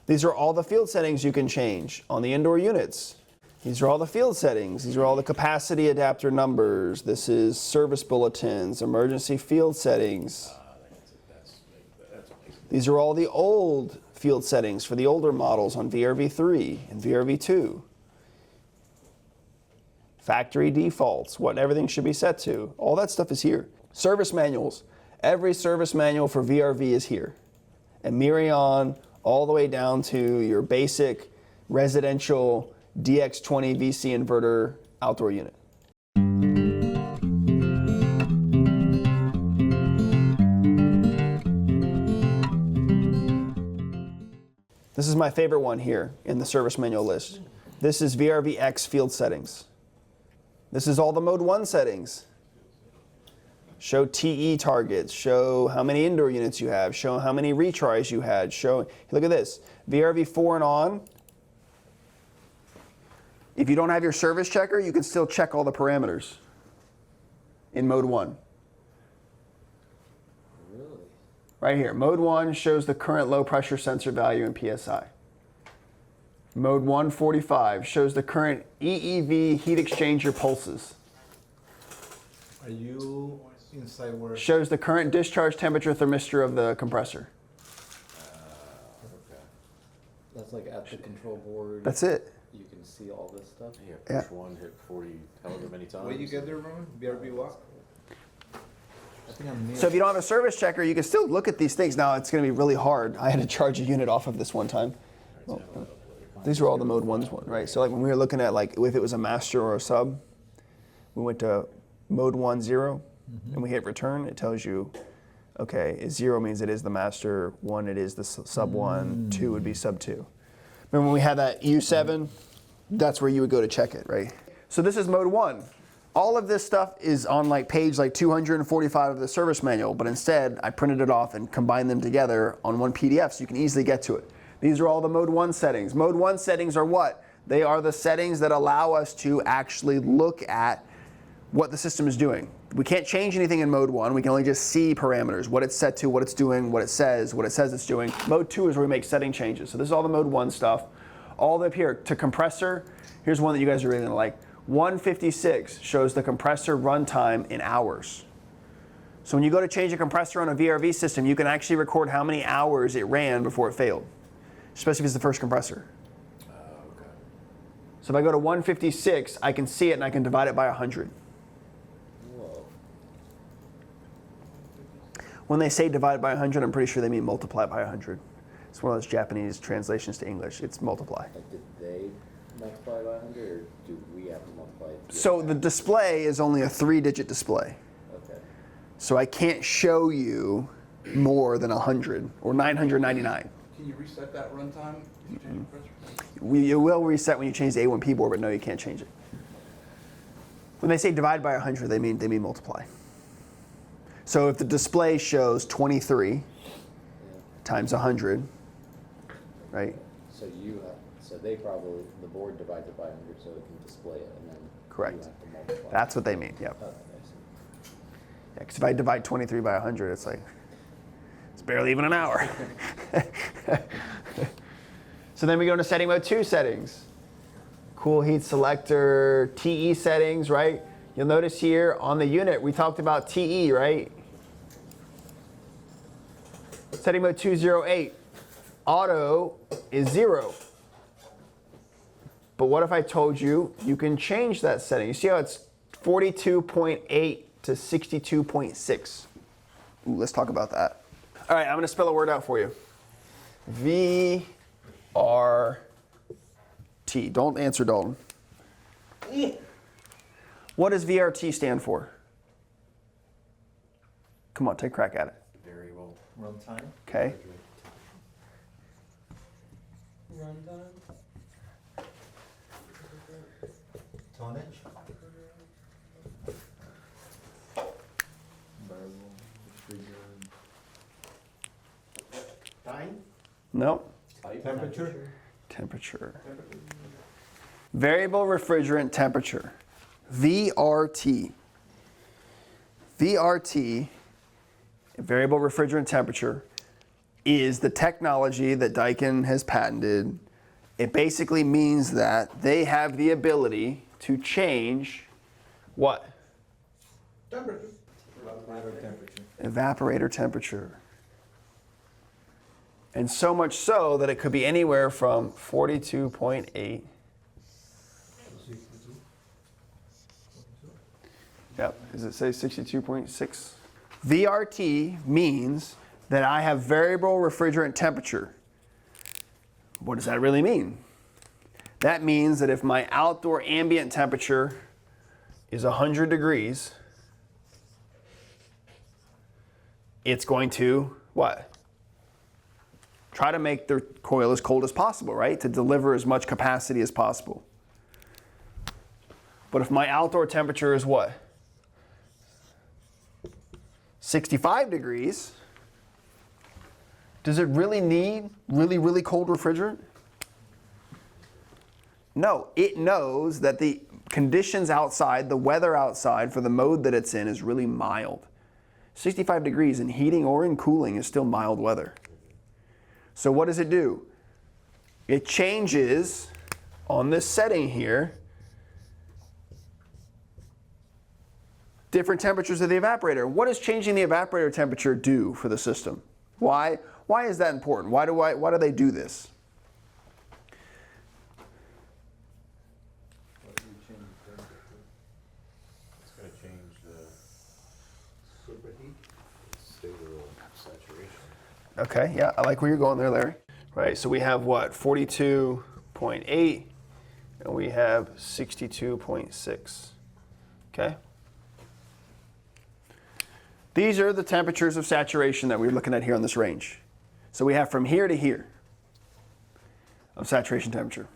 These are all the field settings you can change on the indoor units. These are all the field settings. These are all the capacity adapter numbers. This is service bulletins, emergency field settings. These are all the old field settings for the older models on VRV3 and VRV2. Factory defaults, what everything should be set to. All that stuff is here. Service manuals. Every service manual for VRV is here. And Mirion, all the way down to your basic residential DX20 VC inverter outdoor unit. This is my favorite one here in the service manual list. This is VRV-X field settings. This is all the mode 1 settings. Show TE targets, show how many indoor units you have, show how many retries you had, show, look at this, VRV4 and on. If you don't have your service checker, you can still check all the parameters in mode 1. Really? Right here, mode 1 shows the current low pressure sensor value in PSI. Mode 145 shows the current EEV heat exchanger pulses. Are you inside where? Shows the current discharge temperature thermistor of the compressor. Okay. That's like at the control board. That's it. You can see all this stuff. Yeah, push one, hit 40 however many times. Where you get there, Roman? BRB what? I think I'm near. So if you don't have a service checker, you can still look at these things. Now it's going to be really hard. I had to charge a unit off of this one time. Oh, these are all the mode 1s, right? So like when we were looking at like if it was a master or a sub, we went to mode 1, 0, and we hit return. It tells you, okay, 0 means it is the master, 1 it is the sub 1, 2 would be sub 2. Remember when we had that U7? That's where you would go to check it, right? So this is mode 1. All of this stuff is on like page like 245 of the service manual, but instead I printed it off and combined them together on one PDF so you can easily get to it. These are all the mode 1 settings. Mode 1 settings are what? They are the settings that allow us to actually look at what the system is doing. We can't change anything in mode 1. We can only just see parameters, what it's set to, what it's doing, what it says it's doing. Mode 2 is where we make setting changes. So this is all the mode 1 stuff. All the way up here to compressor, here's one that you guys are really gonna like. 156 shows the compressor runtime in hours. So when you go to change a compressor on a VRV system, you can actually record how many hours it ran before it failed, especially if it's the first compressor. Okay. So if I go to 156, I can see it and I can divide it by 100. Whoa. When they say divide by 100, I'm pretty sure they mean multiply by 100. It's one of those Japanese translations to English. It's multiply. Like, did they multiply by 100, or do we have to multiply it? So the display is only a 3-digit display. Okay. So I can't show you more than 100 or 999. Can you reset that runtime if you change the pressure? You will reset when you change the A1P board, but no, you can't change it. When they say divide by 100, they mean multiply. So if the display shows 23 times 100, right? So they probably, the board divides it by 100 so it can display it, and then Correct. you have to multiply. That's what they mean, yep. Okay, I see. Yeah, because if I divide 23 by 100, it's like, it's barely even an hour. So then we go into setting mode 2 settings. Cool heat selector, TE settings, right? You'll notice here on the unit, we talked about TE, right? Setting mode 208, auto is 0. But what if I told you you can change that setting? You see how it's 42.8 to 62.6. Ooh, let's talk about that. All right, I'm gonna spell a word out for you. VRT, don't answer Dalton. What does VRT stand for? Come on, take a crack at it. Variable Runtime. Okay. Tonnage. Variable. Refrigerant. Time. No. Temperature. Temperature. Variable refrigerant temperature. VRT. VRT, variable refrigerant temperature, is the technology that Daikin has patented. It basically means that they have the ability to change what? Temperature. Evaporator temperature. Evaporator temperature. And so much so that it could be anywhere from 42.8. Yep, does it say 62.6? VRT means that I have variable refrigerant temperature. What does that really mean? That means that if my outdoor ambient temperature is 100 degrees, it's going to, what? Try to make the coil as cold as possible, right? To deliver as much capacity as possible. But if my outdoor temperature is what? 65 degrees, does it really need really cold refrigerant? No, it knows that the conditions outside, the weather outside for the mode that it's in is really mild. 65 degrees in heating or in cooling is still mild weather. So what does it do? It changes on this setting here different temperatures of the evaporator. What does changing the evaporator temperature do for the system? Why is that important? Why do they do this? It's gonna change the Superheat. state of saturation. Okay, yeah, I like where you're going there, Larry. Right, so we have what? 42.8 and we have 62.6. Okay? These are the temperatures of saturation that we're looking at here on this range. So we have from here to here of saturation temperature.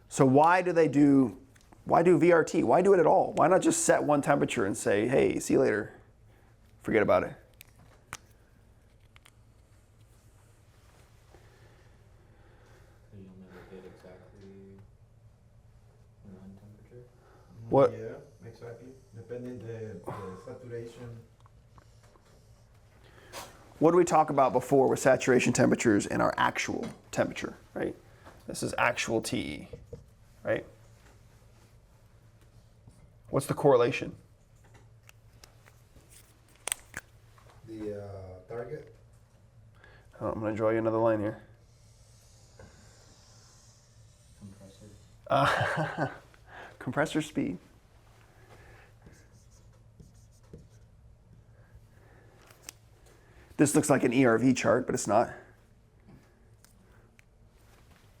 So why do VRT? Why do it at all? Why not just set one temperature and say, hey, see you later. Forget about it. So you'll never get exactly one temperature? What? Yeah, exactly. Depending the saturation. What did we talk about before with saturation temperatures and our actual temperature, right? This is actual TE, right? What's the correlation? The target. Oh, I'm going to draw you another line here. Compressor. Compressor speed. This looks like an ERV chart, but it's not.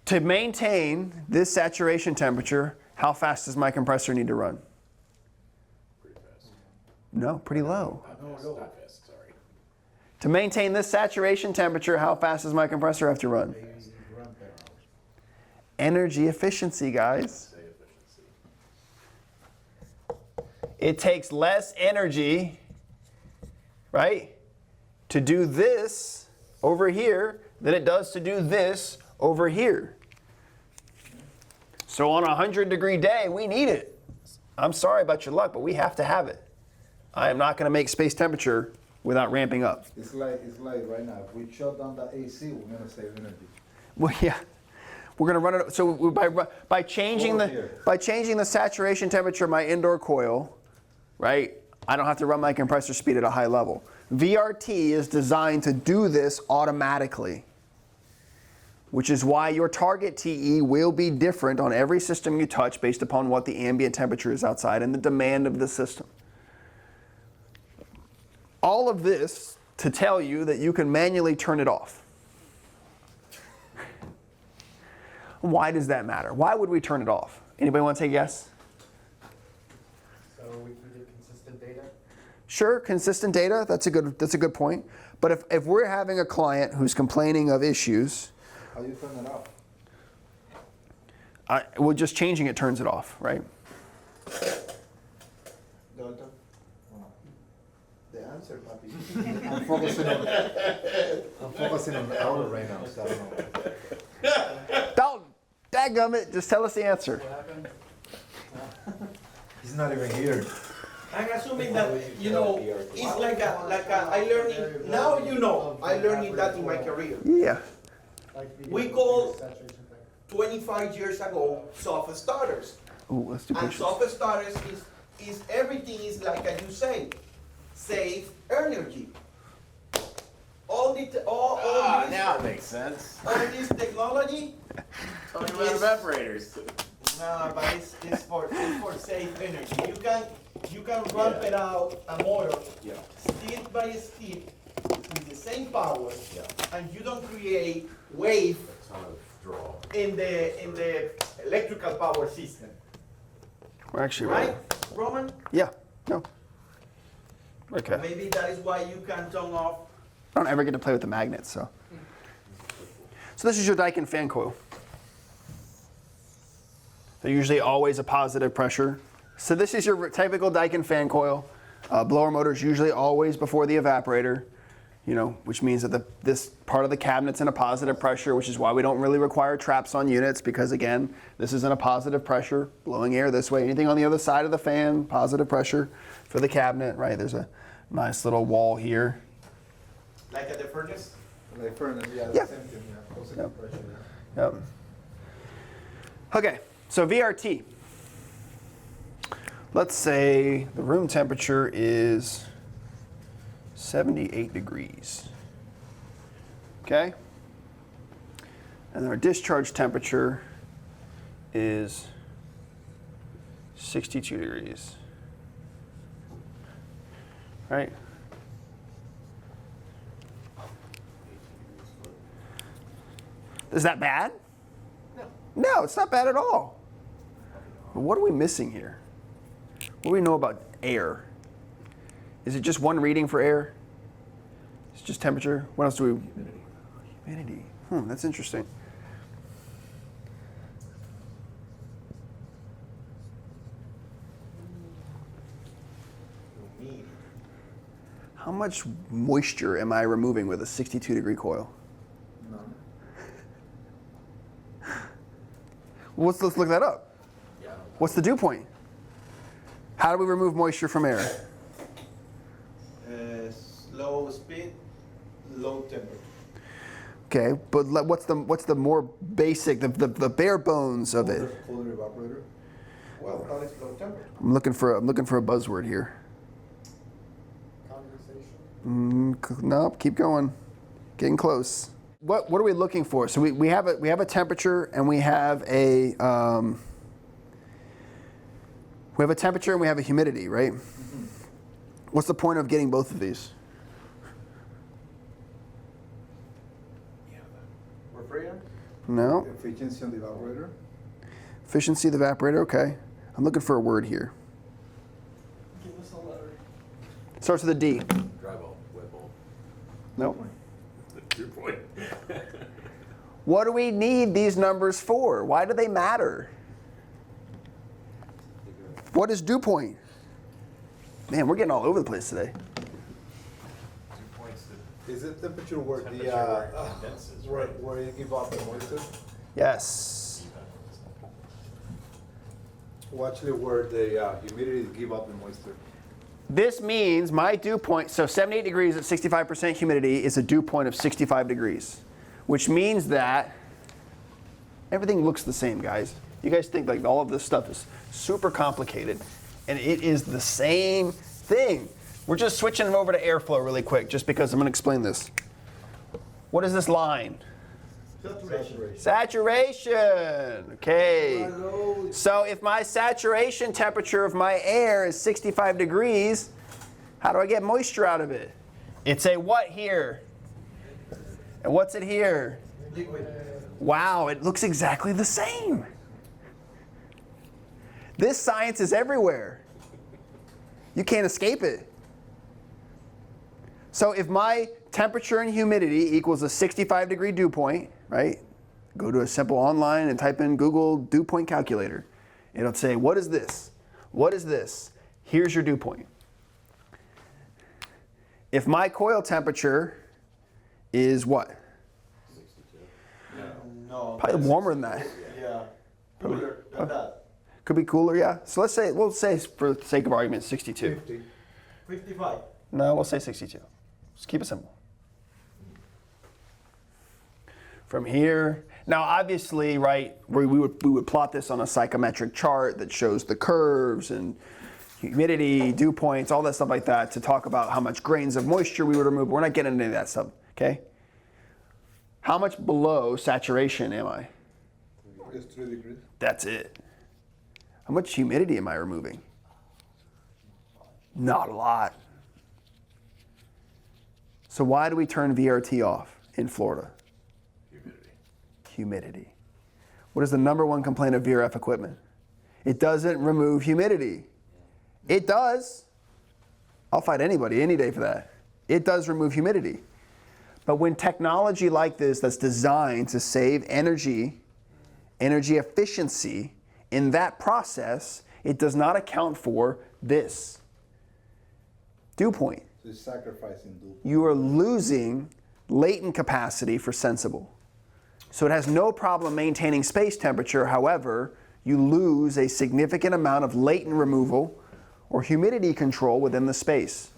To maintain this saturation temperature, how fast does my compressor need to run? Pretty fast. No, pretty low. Not fast, sorry. To maintain this saturation temperature, how fast does my compressor have to run? 80 run per hour. Energy efficiency, guys. Say efficiency. It takes less energy, right, to do this over here than it does to do this over here. So on a 100-degree day, we need it. I'm sorry about your luck, but we have to have it. I am not going to make space temperature without ramping up. It's like right now. If we shut down the AC, we're gonna save energy. Well, yeah, we're going to run it. So by changing the saturation temperature of my indoor coil, right? I don't have to run my compressor speed at a high level. VRT is designed to do this automatically, which is why your target TE will be different on every system you touch based upon what the ambient temperature is outside and the demand of the system. All of this to tell you that you can manually turn it off. Why does that matter? Why would we turn it off? Anybody want to take a guess? So we can get consistent data? Sure, consistent data, that's a good point. But if we're having a client who's complaining of issues, How do you turn it off? well, just changing it turns it off, right? Delta? The answer, papi. I'm focusing on the hour right now, so I don't know. Don't, dadgummit, just tell us the answer. What happened? He's not even here. I'm assuming that, you know, it's like I learning, now you know, I learning that in my career. Yeah. We call 25 years ago soft starters. Ooh, let's do And pictures. soft starters is everything is like you say, save energy. All this Now it makes sense. all this technology, Tell me about evaporators. no, but it's for save energy. You can ramp it out a motor Yeah. step by step with the same power, Yeah. and you don't create wave A ton of draw. in the electrical power system, We're actually right, Roman? Yeah. No. Okay. Maybe that is why you can turn off. I don't ever get to play with the magnets, so. So this is your Daikin fan coil. They're usually always a positive pressure. So this is your typical Daikin fan coil. Blower motor is usually always before the evaporator, you know, which means that this part of the cabinet's in a positive pressure, which is why we don't really require traps on units, because again, this is in a positive pressure, blowing air this way. Anything on the other side of the fan, positive pressure for the cabinet, right? There's a nice little wall here. Like at the furnace? Like furnace, yeah, Yeah. the same thing, yeah. Positive Yep. pressure, yeah. Yep. Okay, so VRT. Let's say the room temperature is 78 degrees. Okay? And our discharge temperature is 62 degrees. Right? Is that bad? No. No, it's not bad at all. But what are we missing here? What do we know about air? Is it just one reading for air? It's just temperature? What else do we? Humidity. That's interesting. How much moisture am I removing with a 62-degree coil? None. Well, let's look that up. Yeah. What's the dew point? How do we remove moisture from air? Low speed, low temperature. Okay, but what's the more basic, the bare bones of it? Colder evaporator. Well, that is low temperature. I'm looking for a buzzword here. Condensation. Nope, keep going. Getting close. What are we looking for? So we have a temperature and we have a temperature and we have a humidity, right? Mm-hmm. What's the point of getting both of these? Refrigerant? No. Efficiency on the evaporator. Efficiency of the evaporator, okay. I'm looking for a word here. Give us a letter. Starts with a D. Drywall, wet bulb. Nope. Dew point. What do we need these numbers for? Why do they matter? What is dew point? Man, we're getting all over the place today. 2 points to Is it temperature where temperature the where it condenses, right? where you give off the moisture? Yes. Or actually where the humidity give up the moisture? This means my dew point, so 78 degrees at 65% humidity is a dew point of 65 degrees, which means that everything looks the same, guys. You guys think like all of this stuff is super complicated, and it is the same thing. We're just switching them over to airflow really quick, just because I'm going to explain this. What is this line? Saturation. Saturation. Okay. So if my saturation temperature of my air is 65 degrees, how do I get moisture out of it? It's a what here? And what's it here? Liquid. Wow, it looks exactly the same. This science is everywhere. You can't escape it. So if my temperature and humidity equals a 65-degree dew point, right? Go to a simple online and type in Google dew point calculator. It'll say, what is this? What is this? Here's your dew point. If my coil temperature is what? 62. No. Probably warmer than that. Yeah. Cooler than that. Could be cooler, yeah. So we'll say for the sake of argument, 62. 55. No, we'll say 62. Just keep it simple. From here, now obviously, right, we would plot this on a psychometric chart that shows the curves and humidity, dew points, all that stuff like that to talk about how much grains of moisture we would remove. We're not getting into any of that stuff, okay? How much below saturation am I? It's 3 degrees. That's it. How much humidity am I removing? Not a lot. So why do we turn VRT off in Florida? Humidity. What is the number one complaint of VRF equipment? It doesn't remove humidity. It does. I'll fight anybody any day for that. It does remove humidity. But when technology like this that's designed to save energy efficiency in that process, it does not account for this. Dew point. So it's sacrificing dew. You are losing latent capacity for sensible. So it has no problem maintaining space temperature. However, you lose a significant amount of latent removal or humidity control within the space.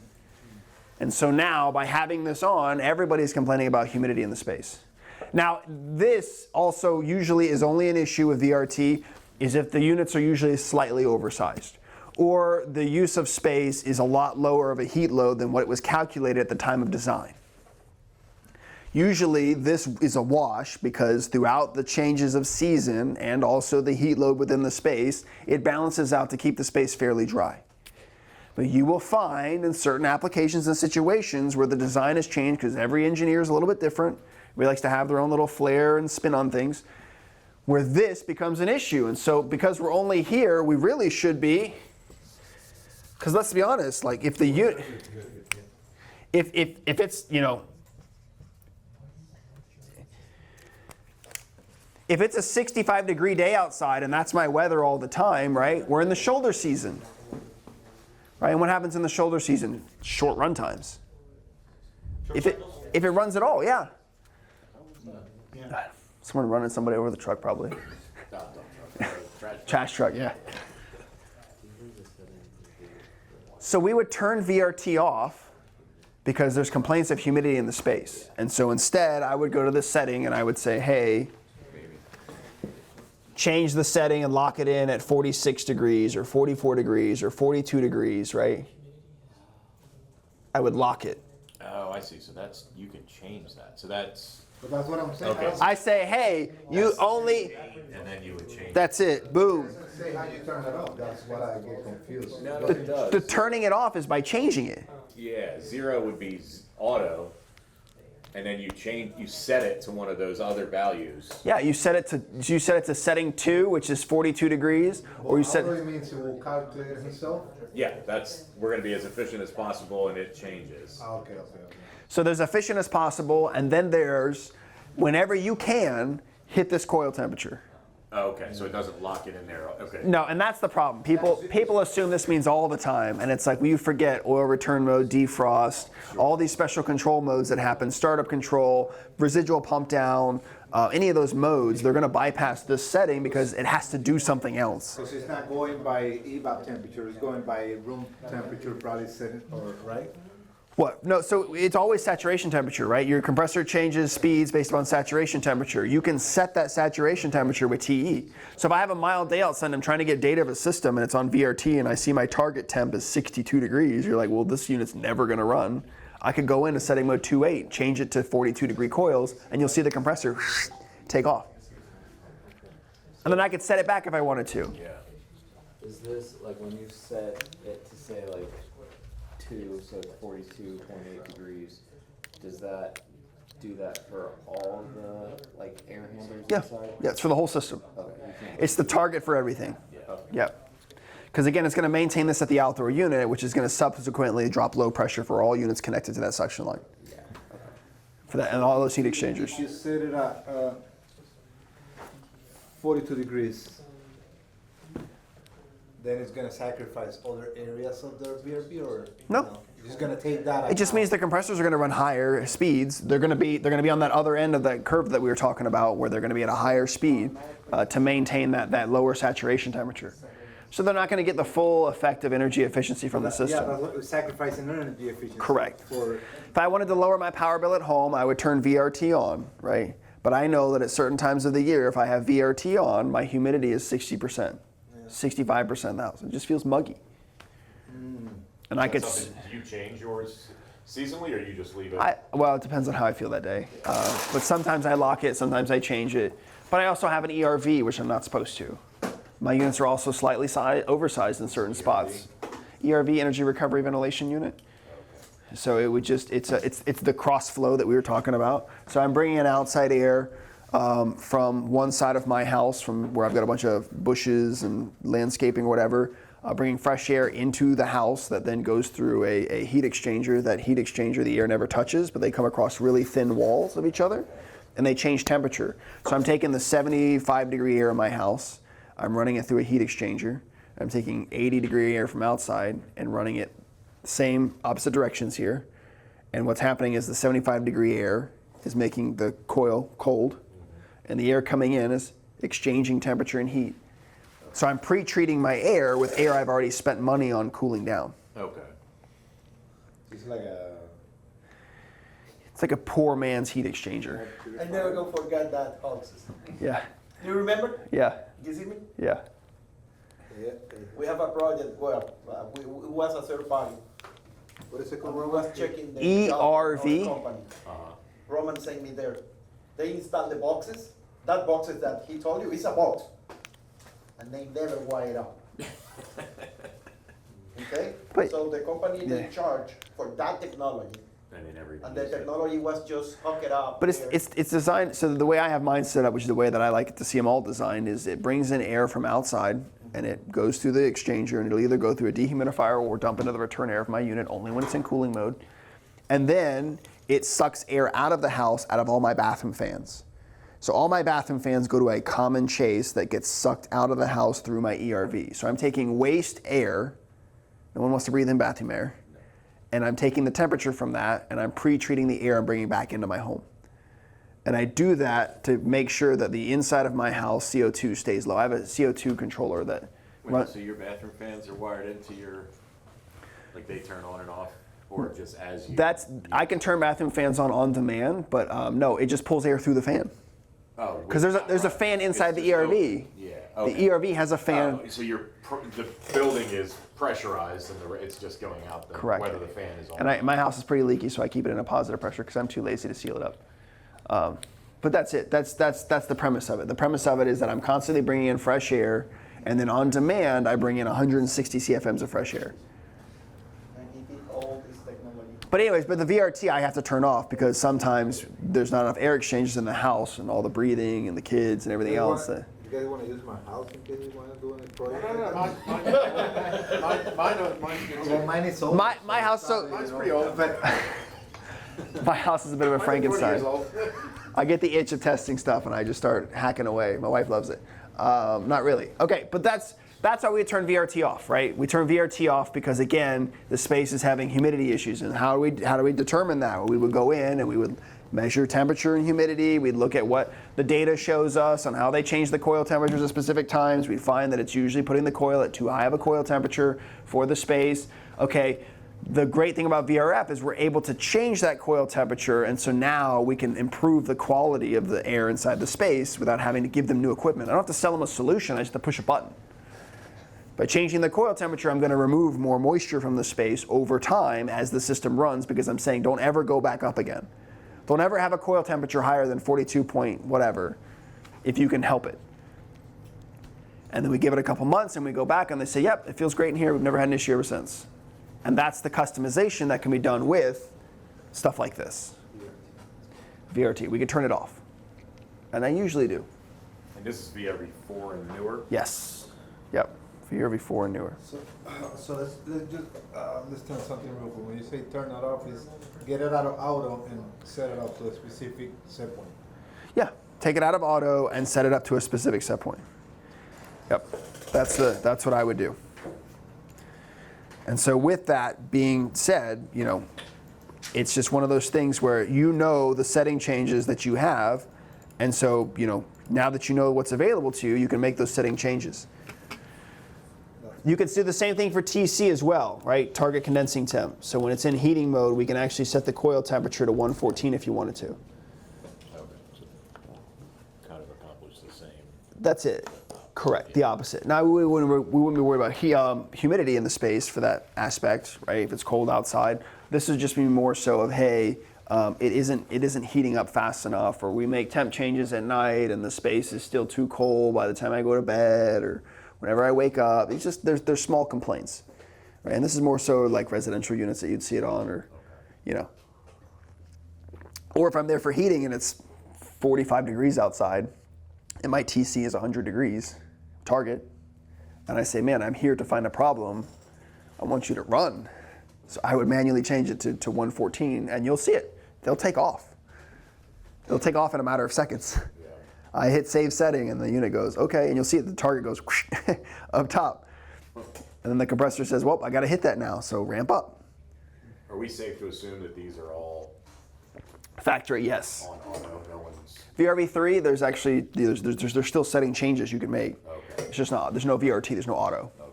And so now, by having this on, everybody's complaining about humidity in the space. Now, this also usually is only an issue with VRT is if the units are usually slightly oversized, or the use of space is a lot lower of a heat load than what it was calculated at the time of design. Usually this is a wash because throughout the changes of season and also the heat load within the space, it balances out to keep the space fairly dry. But you will find in certain applications and situations where the design has changed because every engineer is a little bit different. Everybody likes to have their own little flair and spin on things, where this becomes an issue. And so because we're only here, we really should be, because let's be honest, like if the unit, if it's, you know, if it's a 65-degree day outside and that's my weather all the time, right? We're in the shoulder season, right? And what happens in the shoulder season? Short run times. If it runs at all, yeah. Someone running somebody over the truck probably. Trash truck, yeah. So we would turn VRT off because there's complaints of humidity in the space. And so instead, I would go to this setting and I would say, hey, change the setting and lock it in at 46 degrees or 44 degrees or 42 degrees, right? I would lock it. Oh, I see. So that's, you can change that. So that's, But that's what I'm saying. Okay. I say, hey, you only, and then you would change. that's it, boom. Say how you turn it off. That's what I get confused. No, it does. The turning it off is by changing it. Yeah, 0 would be auto, and then you set it to one of those other values. Yeah, you set it to setting 2, which is 42 degrees, or you set. Although it means it will calculate it himself. Yeah, we're gonna be as efficient as possible, and it changes. Okay. So there's efficient as possible, and then there's whenever you can hit this coil temperature. Oh, okay, so it doesn't lock it in there. Okay. No, and that's the problem. People assume this means all the time, and it's like you forget oil return mode, defrost, all these special control modes that happen, startup control, residual pump down, any of those modes, they're going to bypass this setting because it has to do something else. Because it's not going by evap temperature, it's going by room temperature, probably set or right? What? No, so it's always saturation temperature, right? Your compressor changes speeds based upon saturation temperature. You can set that saturation temperature with TE. So if I have a mild day outside and I'm trying to get data of a system and it's on VRT and I see my target temp is 62 degrees, you're like, well, this unit's never gonna run. I could go into setting mode 2.8, change it to 42 degree coils, and you'll see the compressor take off. And then I could set it back if I wanted to. Yeah. Is this, like, when you set it to say, like, 2, so it's 42.8 degrees, does that do that for all the, like, air handlers Yeah, inside? yeah, it's for the whole system. Okay, you can't- It's the target for everything. okay. Yep. Because again, it's going to maintain this at the outdoor unit, which is going to subsequently drop low pressure for all units connected to that suction line. Yeah, okay. For that and all those heat exchangers. If you set it at 42 degrees, then it's gonna sacrifice other areas of the VRV, or No. It's just gonna take that. It just means the compressors are going to run higher speeds. They're going to be on that other end of that curve that we were talking about, where they're going to be at a higher speed to maintain that lower saturation temperature. So they're not going to get the full effect of energy efficiency from the Yeah, system. that's what we're sacrificing energy efficiency. Correct. For, If I wanted to lower my power bill at home, I would turn VRT on, right? But I know that at certain times of the year, if I have VRT on, my humidity is 60%, 65% now. So it just feels muggy. And I could. Do you change yours seasonally, or you just leave it? Well, it depends on how I feel that day. But sometimes I lock it, sometimes I change it. But I also have an ERV, which I'm not supposed to. My units are also slightly oversized in certain spots. ERV, Energy Recovery Ventilation Unit. So it would just, it's the cross flow that we were talking about. So I'm bringing in outside air from one side of my house, from where I've got a bunch of bushes and landscaping or whatever, bringing fresh air into the house that then goes through a heat exchanger. That heat exchanger, the air never touches, but they come across really thin walls of each other, and they change temperature. So I'm taking the 75-degree air in my house, I'm running it through a heat exchanger. I'm taking 80-degree air from outside and running it same opposite directions here. And what's happening is the 75-degree air is making the coil cold, and the air coming in is exchanging temperature and heat. So I'm pre-treating my air with air I've already spent money on cooling down. Okay. it's like a. It's like a poor man's heat exchanger. I never gonna forget that boxes. Yeah, You remember? yeah, You see me? yeah. Yeah. We have a project where it was a third party. What is it And called? we was checking the ERV? job of the company. Uh-huh. Roman sent me there. They installed the boxes. That boxes that he told you is a box. And they never wire it up. Okay? But- So the company they Yeah. charge for that technology. And then everybody. And the technology was just hook it up. But there. it's designed, so the way I have mine set up, which is the way that I like to see them all designed, is it brings in air from outside and it goes through the exchanger, and it'll either go through a dehumidifier or dump into the return air of my unit only when it's in cooling mode. And then it sucks air out of the house, out of all my bathroom fans. So all my bathroom fans go to a common chase that gets sucked out of the house through my ERV. So I'm taking waste air, no one wants to breathe in bathroom air, and I'm taking the temperature from that and I'm pre-treating the air and bringing it back into my home. And I do that to make sure that the inside of my house CO2 stays low. I have a CO2 controller that runs. So your bathroom fans are wired into your, like they turn on and off, or just as you? I can turn bathroom fans on demand, but no, it just pulls air through the fan. Oh. Because there's a fan inside It's the just ERV. open. Yeah. Okay. The ERV has a fan. Oh, so the building is pressurized and it's just going out there. Correct. Whether the fan is on. And my house is pretty leaky, so I keep it in a positive pressure because I'm too lazy to seal it up. But that's it. That's the premise of it. The premise of it is that I'm constantly bringing in fresh air, and then on demand I bring in 160 CFMs of fresh air. And he did all this technology. But anyways, the VRT I have to turn off because sometimes there's not enough air exchanges in the house and all the breathing and the kids and everything else. You guys want to use my house in case you want to do any project? No, mine's good Well, too. mine is old. My house, so Mine's pretty old. But my house is a bit of a Mine's 40 years Frankenstein. old. I get the itch of testing stuff and I just start hacking away. My wife loves it. Not really. Okay, but that's how we turn VRT off, right? We turn VRT off because again, the space is having humidity issues. And how do we determine that? Well, we would go in and we would measure temperature and humidity. We'd look at what the data shows us on how they change the coil temperatures at specific times. We'd find that it's usually putting the coil at too high of a coil temperature for the space. Okay. The great thing about VRF is we're able to change that coil temperature, and so now we can improve the quality of the air inside the space without having to give them new equipment. I don't have to sell them a solution, I just have to push a button. By changing the coil temperature, I'm going to remove more moisture from the space over time as the system runs, because I'm saying don't ever go back up again. Don't ever have a coil temperature higher than 42 point whatever if you can help it. And then we give it a couple months and we go back and they say, yep, it feels great in here, we've never had an issue ever since. And that's the customization that can be done with stuff like this. VRT, we can turn it off. And I usually do. And this is VRV4 and newer. Yes. Yep. VRV4 and newer. so let's turn something real quick. When you say turn it off, is get it out of auto and set it up to a specific set point. Yeah. Take it out of auto and set it up to a specific set point. Yep. That's what I would do. And so with that being said, it's just one of those things where the setting changes that you have, and so, now that you know what's available to you, you can make those setting changes. You can do the same thing for TC as well, right? Target condensing temp. So when it's in heating mode, we can actually set the coil temperature to 114 if you wanted to. Okay, so kind of accomplish the same. That's it. Correct. The opposite. Now we wouldn't be worried about humidity in the space for that aspect, right? If it's cold outside, this would just be more so of, hey, it isn't heating up fast enough, or we make temp changes at night and the space is still too cold by the time I go to bed, or whenever I wake up. It's just there's small complaints, right? And this is more so like residential units that you'd see it on, or or if I'm there for heating and it's 45 degrees outside, and my TC is 100 degrees, target, and I say, man, I'm here to find a problem. I want you to run. So I would manually change it to 114, and you'll see it. They'll take off. They'll take off in a matter of seconds. Yeah. I hit save setting, and the unit goes, okay, and you'll see it, the target goes whoosh, up top. And then the compressor says, well, I got to hit that now, so ramp up. Are we safe to assume that these are all Factory, yes. on auto? No one's. VRV3, there's actually, there's still setting changes you can make. Okay. It's just not, there's no VRT, there's no auto. Okay.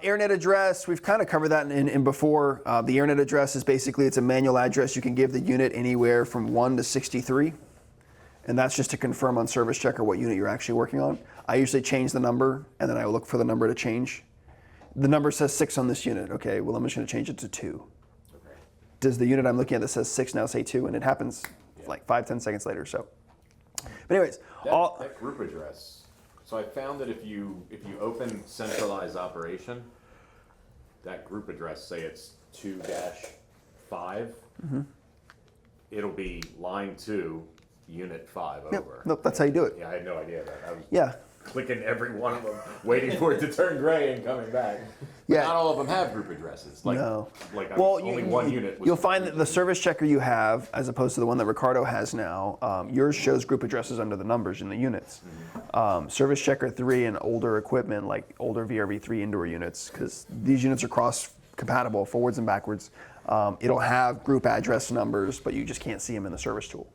AirNet address, we've kind of covered that in before. The AirNet address is basically, it's a manual address. You can give the unit anywhere from 1 to 63. And that's just to confirm on Service Checker what unit you're actually working on. I usually change the number, and then I look for the number to change. The number says 6 on this unit. Okay, well, I'm just going to change it to 2. Okay. Does the unit I'm looking at that says 6 now say 2? And it happens like 5-10 seconds later. So, but anyways, That group address. So I found that if you open centralized operation, that group address, say it's 2-5, it'll be line 2, unit 5 Yep. over. Nope, that's how you do it. Yeah, I had no idea that. I was Yeah. clicking every one of them, waiting for it to turn gray and coming back. But Yeah. not all of them have group addresses. Like, No. Like Well, only one unit. Was you'll find that the Service Checker you have, as opposed to the one that Ricardo has now, yours shows group addresses under the numbers in the units. Service Checker 3 and older equipment, like older VRV3 indoor units, because these units are cross-compatible forwards and backwards, it'll have group address numbers, but you just can't see them in the service tool.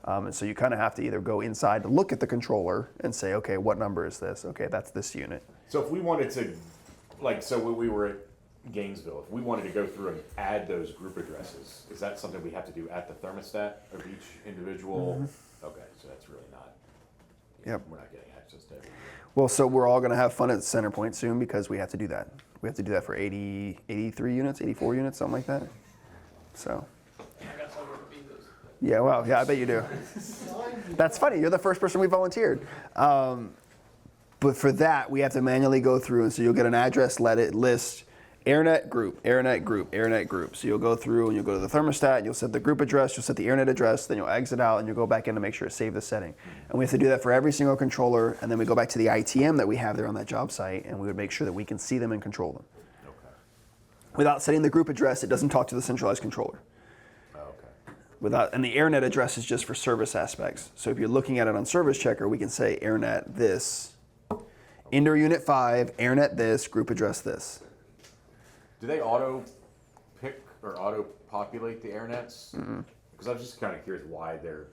And so you kind of have to either go inside to look at the controller and say, okay, what number is this? Okay, that's this unit. So if we wanted to, like, so when we were at Gainesville, if we wanted to go through and add those group addresses, is that something we have to do at the thermostat of each individual? Okay, so that's really not, Yep. we're not getting access to every unit. Well, so we're all going to have fun at Centerpoint soon because we have to do that. We have to do that for 83 units, 84 units, something like that. So. Yeah, well, yeah, I bet you do. That's funny. You're the first person we volunteered. But for that, we have to manually go through, and so you'll get an address list, AirNet group, AirNet group, AirNet group. So you'll go through and you'll go to the thermostat, and you'll set the group address, you'll set the AirNet address, then you'll exit out and you'll go back in to make sure to save the setting. And we have to do that for every single controller, and then we go back to the ITM that we have there on that job site, and we would make sure that we can see them and control them. Okay. Without setting the group address, it doesn't talk to the centralized controller. And the AirNet address is just for service aspects. So if you're looking at it on Service Checker, we can say AirNet this, indoor unit 5, AirNet this, group address this. Do they auto pick or auto populate the AirNets? Because I'm just kind of curious why they're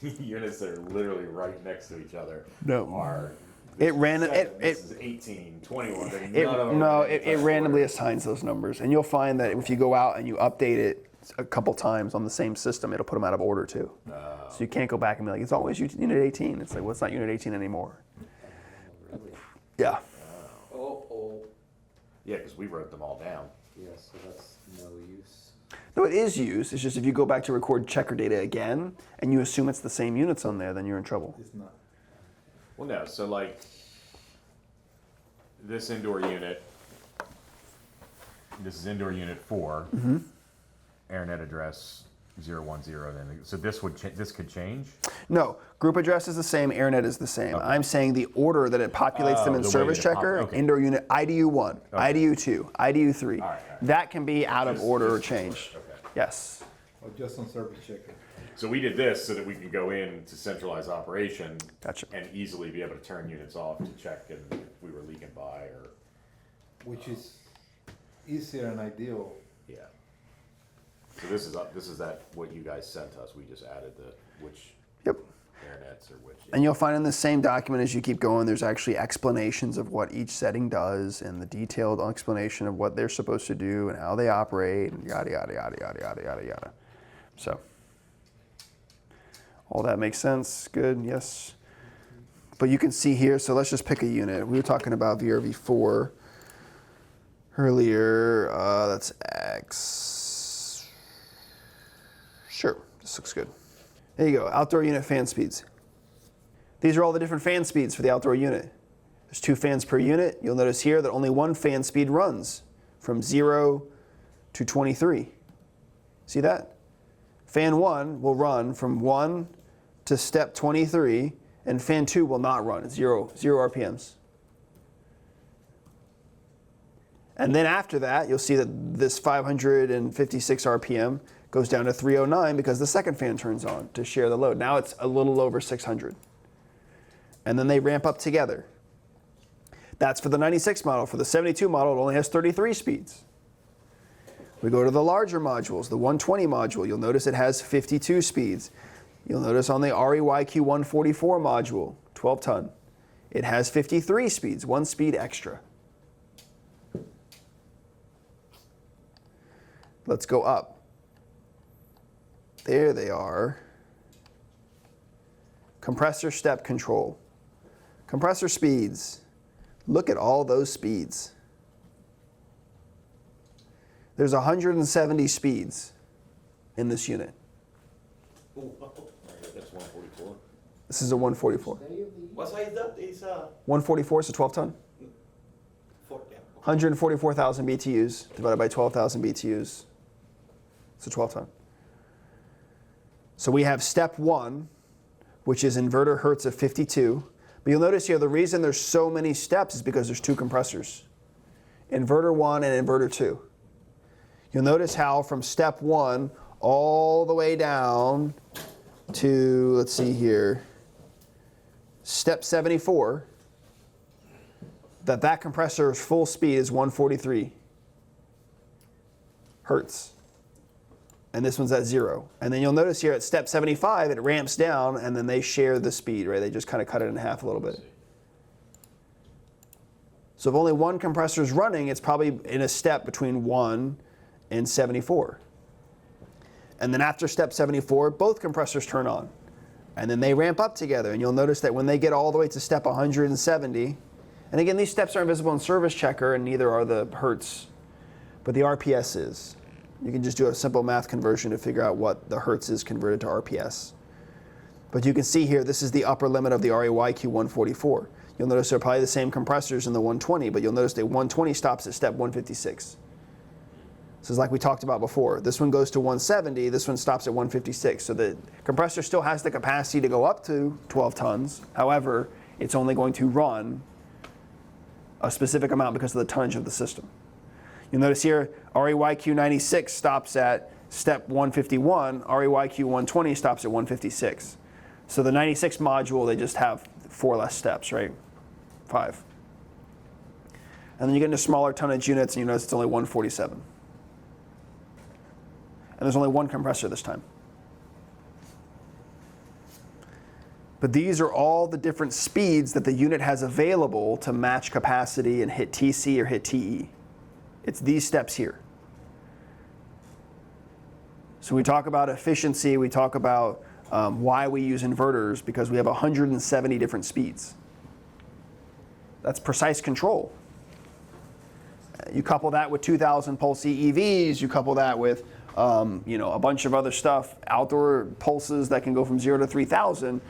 units that are literally right next to each other are. This is 18, 21. It randomly assigns those numbers, and you'll find that if you go out and you update it a couple times on the same system, it'll put them out of order too. So you can't go back and be like, it's always unit 18. It's like, well, it's not unit 18 anymore. Yeah. Yeah, because we wrote them all down. Yeah, so that's no use. No, it is used. It's just if you go back to record checker data again and you assume it's the same units on there, then you're in trouble. It's not. Well, no. So like this indoor unit, this is indoor unit 4. AirNet address 010. Then so this could change. No, group address is the same. AirNet is the same. Okay. I'm saying the order that it populates them in the way Service that it Checker, okay. indoor unit IDU 1, IDU 2, IDU 3. All right. That can be out of order or changed. Okay. Yes. Or just on Service Checker. So we did this so that we can go in to centralized operation Gotcha. and easily be able to turn units off to check and if we were leaking by or Which is easier and ideal. yeah. So this is that what you guys sent us. We just added the which Yep. AirNet. sets or which. And you'll find in the same document as you keep going, there's actually explanations of what each setting does and the detailed explanation of what they're supposed to do and how they operate and yada, yada, yada, yada, yada, yada, yada. So, all that makes sense? Good, yes. But you can see here, so let's just pick a unit. We were talking about VRV4 earlier. That's X. Sure, this looks good. There you go, outdoor unit fan speeds. These are all the different fan speeds for the outdoor unit. There's 2 fans per unit. You'll notice here that only one fan speed runs from 0 to 23. See that? Fan 1 will run from 1 to step 23, and fan 2 will not run. It's zero RPMs. And then after that, you'll see that this 556 RPM goes down to 309 because the second fan turns on to share the load. Now it's a little over 600. And then they ramp up together. That's for the 96 model. For the 72 model, it only has 33 speeds. We go to the larger modules, the 120 module. You'll notice it has 52 speeds. You'll notice on the REYQ 144 module, 12 ton, it has 53 speeds, 1 speed extra. Let's go up. There they are. Compressor step control. Compressor speeds. Look at all those speeds. There's 170 speeds in this unit. That's 144. This is a 144. What size is that? It's 144 is a 12 ton. 144,000 BTUs divided by 12,000 BTUs. It's a 12 ton. So we have step 1, which is inverter hertz of 52. But you'll notice here the reason there's so many steps is because there's 2 compressors. Inverter 1 and inverter 2. You'll notice how from step 1 all the way down to, let's see here, step 74, that compressor's full speed is 143 hertz. And this one's at 0. And then you'll notice here at step 75, it ramps down, and then they share the speed, right? They just kind of cut it in half a little bit. So if only one compressor is running, it's probably in a step between 1 and 74. And then after step 74, both compressors turn on. And then they ramp up together. And you'll notice that when they get all the way to step 170, and again, these steps aren't visible in Service Checker, and neither are the hertz, but the RPS is. You can just do a simple math conversion to figure out what the hertz is converted to RPS. But you can see here, this is the upper limit of the REYQ 144. You'll notice they're probably the same compressors in the 120, but you'll notice the 120 stops at step 156. This is like we talked about before. This one goes to 170, this one stops at 156. So the compressor still has the capacity to go up to 12 tons. However, it's only going to run a specific amount because of the tonnage of the system. You'll notice here, REYQ 96 stops at step 151, REYQ 120 stops at 156. So the 96 module, they just have 4 less steps, right? 5. And then you get into smaller tonnage units and you notice it's only 147. And there's only 1 compressor this time. But these are all the different speeds that the unit has available to match capacity and hit TC or hit TE. It's these steps here. So we talk about efficiency, we talk about why we use inverters, because we have 170 different speeds. That's precise control. You couple that with 2,000 pulse EEVs, you couple that with a bunch of other stuff, outdoor pulses that can go from 0 to 3,000,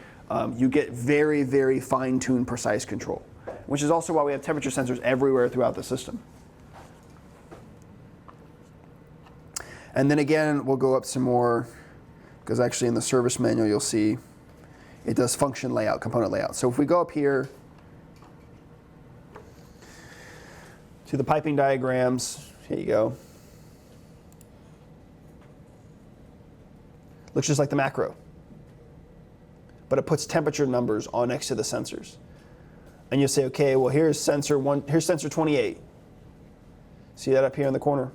you get very, very fine-tuned precise control, which is also why we have temperature sensors everywhere throughout the system. And then again, we'll go up some more, because actually in the service manual you'll see it does function layout, component layout. So if we go up here to the piping diagrams, here you go. Looks just like the macro, but it puts temperature numbers on next to the sensors. And you'll say, okay, well here's sensor 1, here's sensor 28. See that up here in the corner?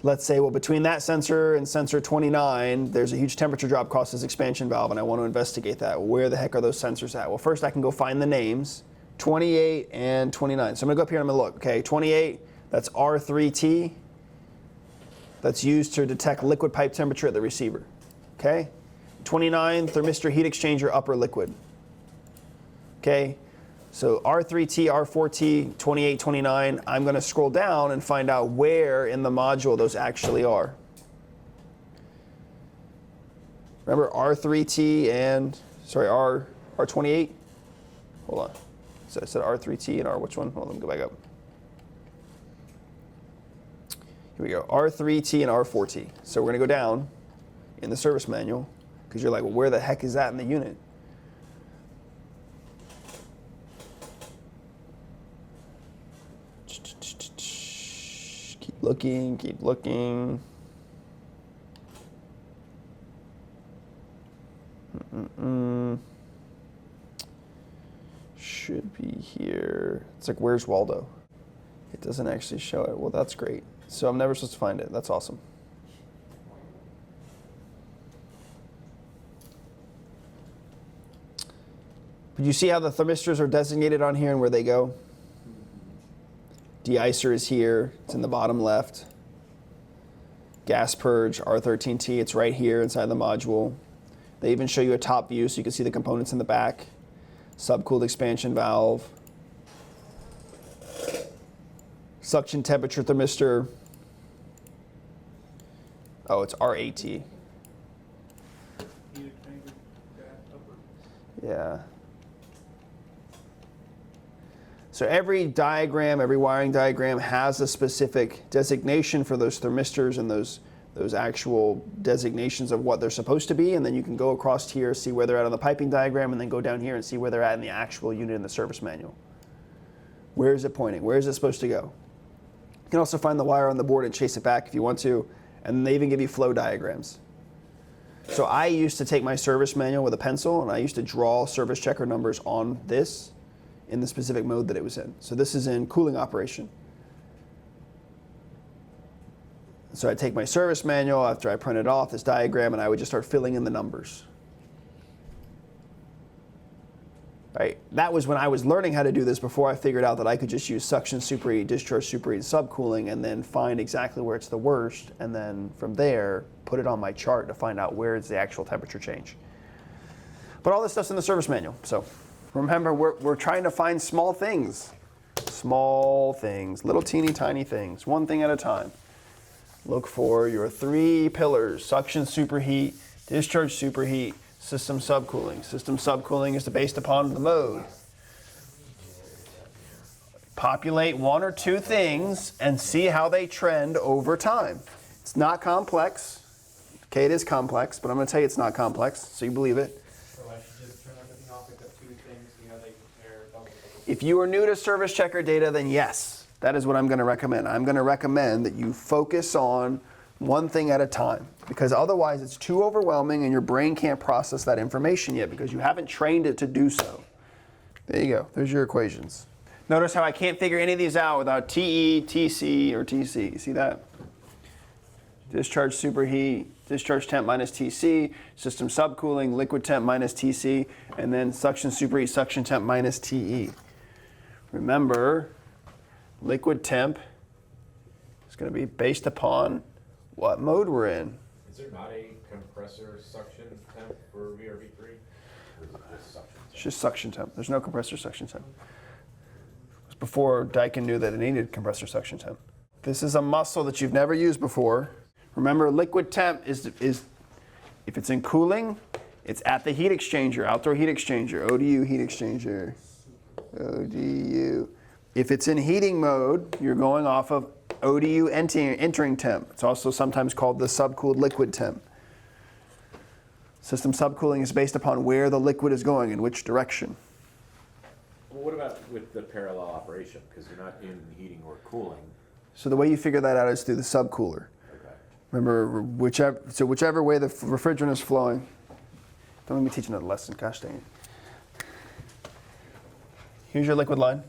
let's say, well, between that sensor and sensor 29, there's a huge temperature drop caused this expansion valve, and I want to investigate that. Where the heck are those sensors at? Well, first I can go find the names, 28 and 29. So I'm going to go up here and I'm going to look. Okay, 28, that's R3T. That's used to detect liquid pipe temperature at the receiver. Okay? 29, thermistor heat exchanger, upper liquid. Okay? So R3T, R4T, 28, 29, I'm going to scroll down and find out where in the module those actually are. Remember R3T and, sorry, R28? Hold on. So I said R3T and R, which one? Hold on, let me go back up. Here we go, R3T and R4T. So we're going to go down in the service manual, because you're like, well, where the heck is that in the unit? Keep looking, keep looking. Should be here. It's like, where's Waldo? It doesn't actually show it. Well, that's great. So I'm never supposed to find it. That's awesome. But you see how the thermistors are designated on here and where they go? De-icer is here. It's in the bottom left. Gas purge, R13T, it's right here inside the module. They even show you a top view so you can see the components in the back. Subcooled expansion valve. Suction temperature thermistor. Oh, it's R8T. Yeah. So every diagram, every wiring diagram has a specific designation for those thermistors and those actual designations of what they're supposed to be, and then you can go across here, see where they're at on the piping diagram, and then go down here and see where they're at in the actual unit in the service manual. Where is it pointing? Where is it supposed to go? You can also find the wire on the board and chase it back if you want to, and they even give you flow diagrams. So I used to take my service manual with a pencil, and I used to draw service checker numbers on this in the specific mode that it was in. So this is in cooling operation. So I'd take my service manual after I printed off this diagram, and I would just start filling in the numbers. Right? That was when I was learning how to do this, before I figured out that I could just use suction superheat, discharge superheat, subcooling, and then find exactly where it's the worst, and then from there put it on my chart to find out where is the actual temperature change. But all this stuff's in the service manual. So remember, we're trying to find small things, little teeny tiny things, one thing at a time. Look for your 3 pillars: suction superheat, discharge superheat, system subcooling. System subcooling is based upon the mode. Populate 1 or 2 things and see how they trend over time. It's not complex. Okay, it is complex, but I'm going to tell you it's not complex, so you believe it. So I should just turn everything off except 2 things, see how they compare. If you are new to service checker data, then yes, that is what I'm going to recommend. I'm going to recommend that you focus on one thing at a time, because otherwise it's too overwhelming and your brain can't process that information yet because you haven't trained it to do so. There you go. There's your equations. Notice how I can't figure any of these out without TE, TC, or TC. See that? Discharge superheat, discharge temp minus TC, system subcooling, liquid temp minus TC, and then suction superheat, suction temp minus TE. Remember, liquid temp is going to be based upon what mode we're in. Is there not a compressor suction temp for VRV3? Or is it just suction temp? It's just suction temp. There's no compressor suction temp. It was before Daikin knew that it needed compressor suction temp. This is a muscle that you've never used before. Remember, liquid temp is if it's in cooling, it's at the heat exchanger, outdoor heat exchanger, ODU heat exchanger, ODU. If it's in heating mode, you're going off of ODU entering temp. It's also sometimes called the subcooled liquid temp. System subcooling is based upon where the liquid is going, in which direction. Well, what about with the parallel operation? Because you're not in heating or cooling. So the way you figure that out is through the subcooler. Okay. Remember, whichever way the refrigerant is flowing. Don't let me teach another lesson, gosh dang it. Here's your liquid line,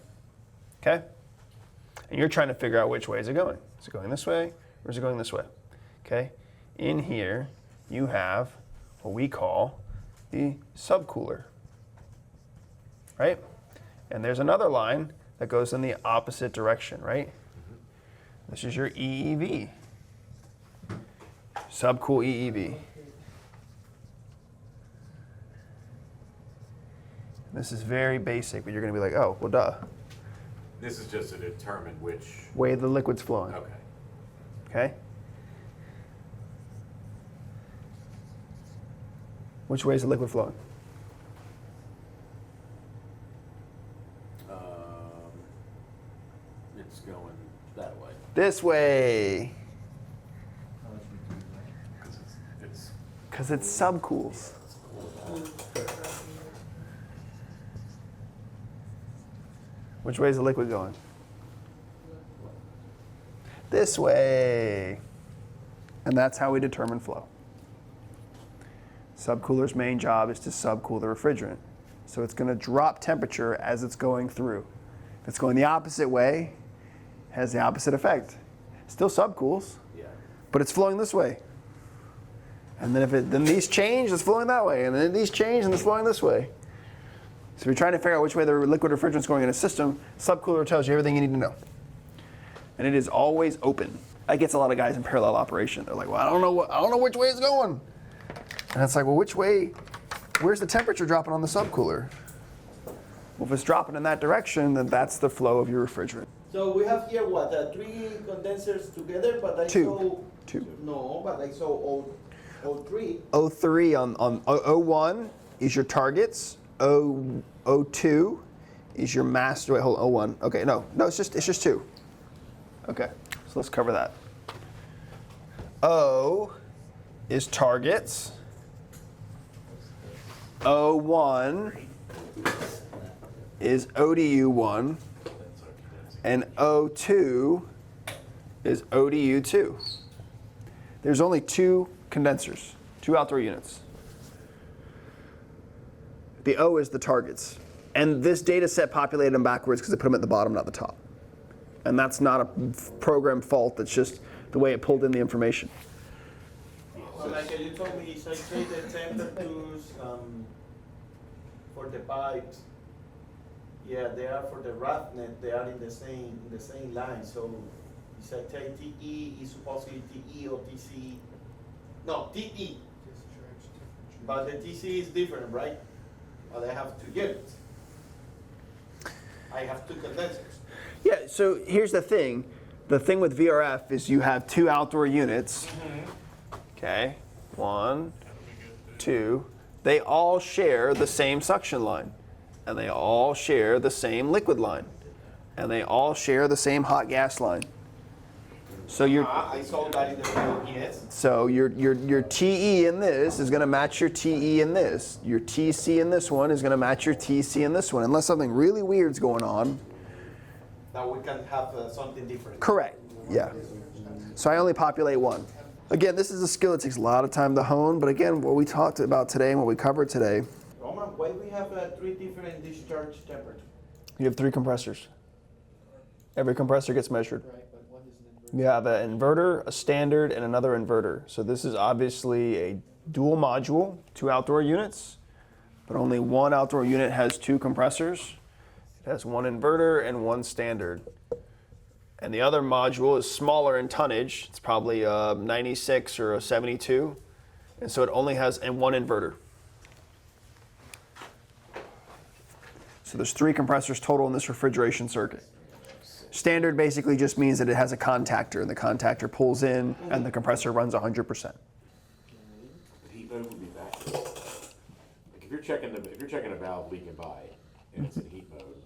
okay? And you're trying to figure out which way is it going. Is it going this way, or is it going this way? Okay, in here you have what we call the subcooler, right? And there's another line that goes in the opposite direction, right? This is your EEV, subcool EEV. This is very basic, but you're gonna be like, oh, well, duh. This is just to determine which. Way the liquid's flowing, Okay. okay? Which way is the liquid flowing? It's going that way. This way, It's because it's subcools. Which way is the liquid going? This way. And that's how we determine flow. Subcooler's main job is to subcool the refrigerant. So it's going to drop temperature as it's going through. If it's going the opposite way, it has the opposite effect. Still subcools, yeah. but it's flowing this way. And then these change, it's flowing that way. And then these change and it's flowing this way. So if you're trying to figure out which way the liquid refrigerant is going in a system, subcooler tells you everything you need to know. And it is always open. That gets a lot of guys in parallel operation. They're like, well, I don't know which way it's going. And it's like, well, which way, where's the temperature dropping on the subcooler? Well, if it's dropping in that direction, then that's the flow of your refrigerant. So we have here what, 3 condensers together, but I Two. saw no, but I saw O3. O3 on O1 is your targets. O2 is your master. Wait, hold on. O1. Okay, no, it's just 2. Okay, so let's cover that. O is targets. O1 is ODU1, and O2 is ODU2. There's only 2 condensers, 2 outdoor units. The O is the targets. And this data set populated them backwards because they put them at the bottom, not the top. And that's not a program fault, that's just the way it pulled in the information. So like you told me, so I say the temperatures for the pipes, yeah, they are for the roughnet, they are in the same line. So if I take TE, is supposed to be TE or TC? No, TE. But the TC is different, right? But I have 2 units. I have 2 condensers. Yeah, so here's the thing. The thing with VRF is you have 2 outdoor units. Okay, 1, 2. They all share the same suction line. And they all share the same liquid line. And they all share the same hot gas line. So I saw that in the video, yes. So your TE in this is going to match your TE in this. Your TC in this one is going to match your TC in this one, unless something really weird's going on. Now we can have something different. Correct. Yeah. So I only populate 1. Again, this is a skill that takes a lot of time to hone, but again, what we talked about today and what we covered today, Roman, why we have 3 different discharge temperatures? you have 3 compressors. Every compressor gets measured. Right, but what is an inverter? You have an inverter, a standard, and another inverter. So this is obviously a dual module, 2 outdoor units, but only 1 outdoor unit has 2 compressors. It has 1 inverter and 1 standard. And the other module is smaller in tonnage. It's probably a 96 or a 72. And so it only has 1 inverter. So there's 3 compressors total in this refrigeration circuit. Standard basically just means that it has a contactor, and the contactor pulls in, and the compressor runs 100%. The heat mode would be back. Like if you're checking a valve leaking by and it's in heat mode,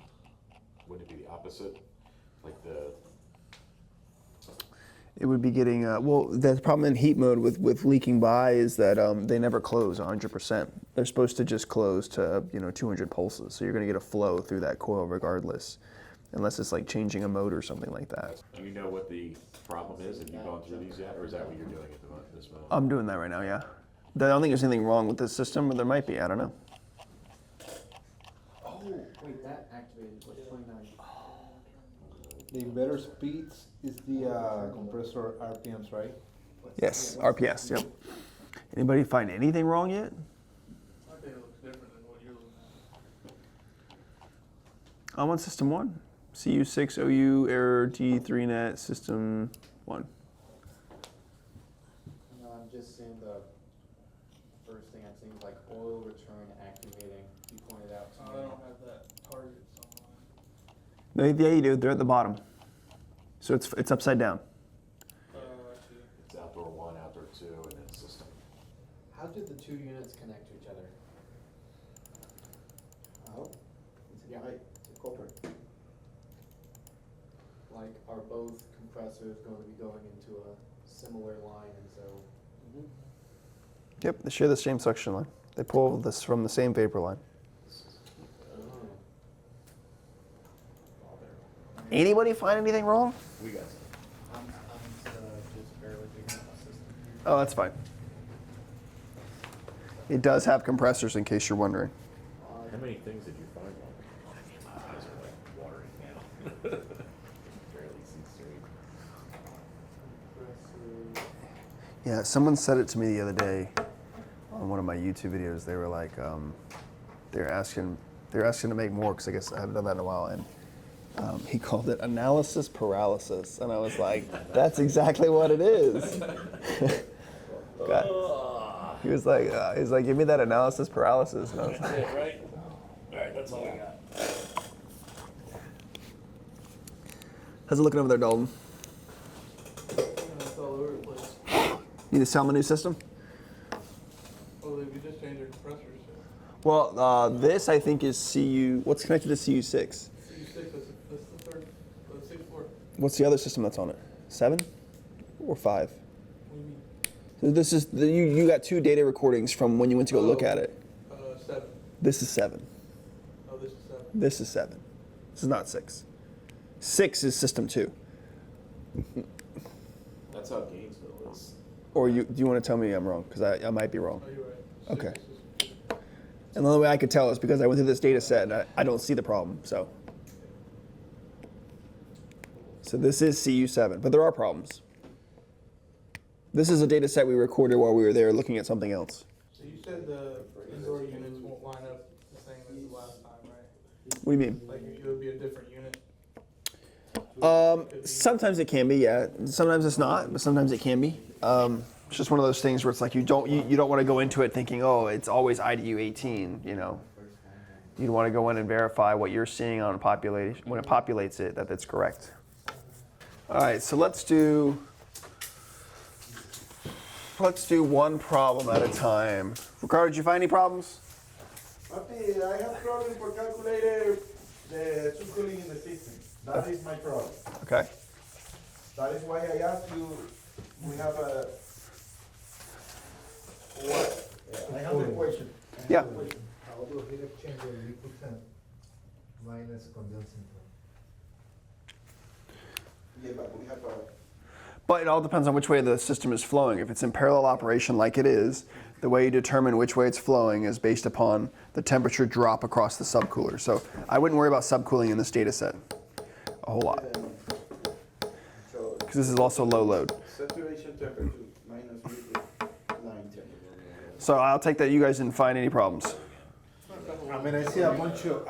wouldn't it be the opposite? Like the It would be getting, well, the problem in heat mode with leaking by is that they never close 100%. They're supposed to just close to 200 pulses, so you're going to get a flow through that coil regardless, unless it's like changing a mode or something like that. Do you know what the problem is? Have you gone through these yet, or is that what you're doing at this moment? I'm doing that right now, yeah. I don't think there's anything wrong with this system, but there might be, I don't know. Oh, wait, that activated was 29. the inverter speeds is the compressor RPMs, right? Yes, RPS, yep. Anybody find anything wrong yet? I think it looks different than what you're looking at. I'm on system 1. CU6 OU error D3net system 1. No, I'm just seeing the first thing I'm seeing is like oil return activating. You pointed out to I me. don't have that target somewhere. No, yeah, you do. They're at the bottom. So it's upside down. I see. It's outdoor 1, outdoor 2, and then system. How did the two units connect to each other? Oh, yeah, it's a copper. Like, are both compressors going to be going into a similar line, and so? Yep, they share the same suction line. They pull this from the same vapor line. Anybody find anything wrong? We got I'm just barely figuring out my system. Oh, that's fine. It does have compressors, in case you're wondering. How many things did you find wrong? My eyes are like watering now. Barely see straight. Yeah, someone said it to me the other day on one of my YouTube videos. They were like, they're asking to make more, because I guess I haven't done that in a while, and he called it analysis paralysis, and I was like, that's exactly what it is. God. He was like, give me that analysis paralysis, and I was like, Right? Alright, that's all I got. how's it looking over there, Dalton? It's all over the place. Need to sell him a new system? Oh, we just changed our compressors. Well, this I think is CU. What's connected to CU6? CU6, that's the third, the sixth floor. What's the other system that's on it? 7 or 5? What do you mean? So this is you got 2 data recordings from when you went to go look at it. 7. This is 7. Oh, this is 7. This is 7. This is not 6. 6 is system 2. That's how Gainesville is. Or do you want to tell me I'm wrong? Because I might be wrong. Oh, you're right. Okay. 6 is- And the only way I could tell is because I went through this data set and I don't see the problem. So this is CU7, but there are problems. This is a data set we recorded while we were there looking at something else. So you said the indoor units won't line up the same as the last time, right? What do you mean? Like it would be a different unit? Sometimes it can be, yeah. Sometimes it's not, but sometimes it can be. It's just one of those things where it's like you don't want to go into it thinking, oh, it's always IDU 18. You know, you'd want to go in and verify what you're seeing on population when it populates it that's correct. All right, so let's do one problem at a time. Ricardo, did you find any problems? Papi, I have problem for calculating the subcooling in the system. That is my problem. Okay. That is why I asked you, we have a, what? I have a question. Yeah. How do heat exchanger liquid temp minus condensing? Yeah, but we have a, But it all depends on which way the system is flowing. If it's in parallel operation like it is, the way you determine which way it's flowing is based upon the temperature drop across the subcooler. So I wouldn't worry about subcooling in this data set a whole lot, so because this is also low load. saturation temperature minus liquid line temperature. So I'll take that you guys didn't find any problems. I mean, I see a bunch of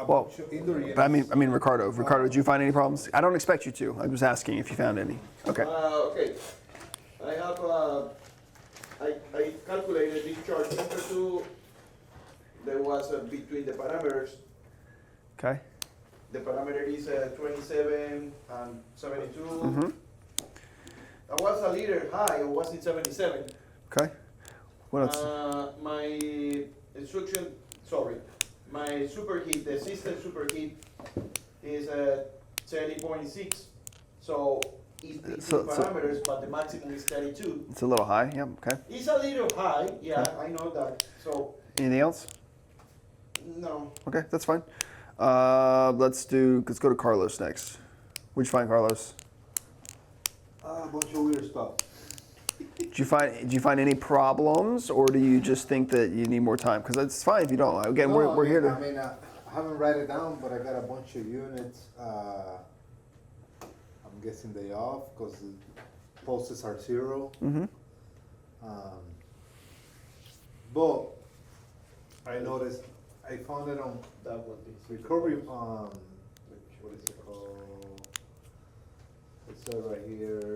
indoor units. But I mean, Ricardo, did you find any problems? I don't expect you to. I was asking if you found any. Okay. Okay. I have I calculated discharge temperature. There was between the parameters. Okay. The parameter is 27 and 72. Mm-hmm. That was a little high, or was it 77? Okay. What else? My instruction, my superheat, the system superheat is 30.6. So it's So- parameters, but the maximum is 32. It's a little high. Yep. Okay. It's a little high, yeah, Okay. I know that. So, Anything else? no. Okay, that's fine. Let's go to Carlos next. What'd you find, Carlos? A bunch of weird stuff. Did you find any problems, or do you just think that you need more time? Because it's fine if you don't. Again, we're here to. I mean, I haven't write it down, but I got a bunch of units. I'm guessing they off because the pulses are 0. Mm-hmm. But I noticed, I found it on That would be. recovery, what is it called? It says right here.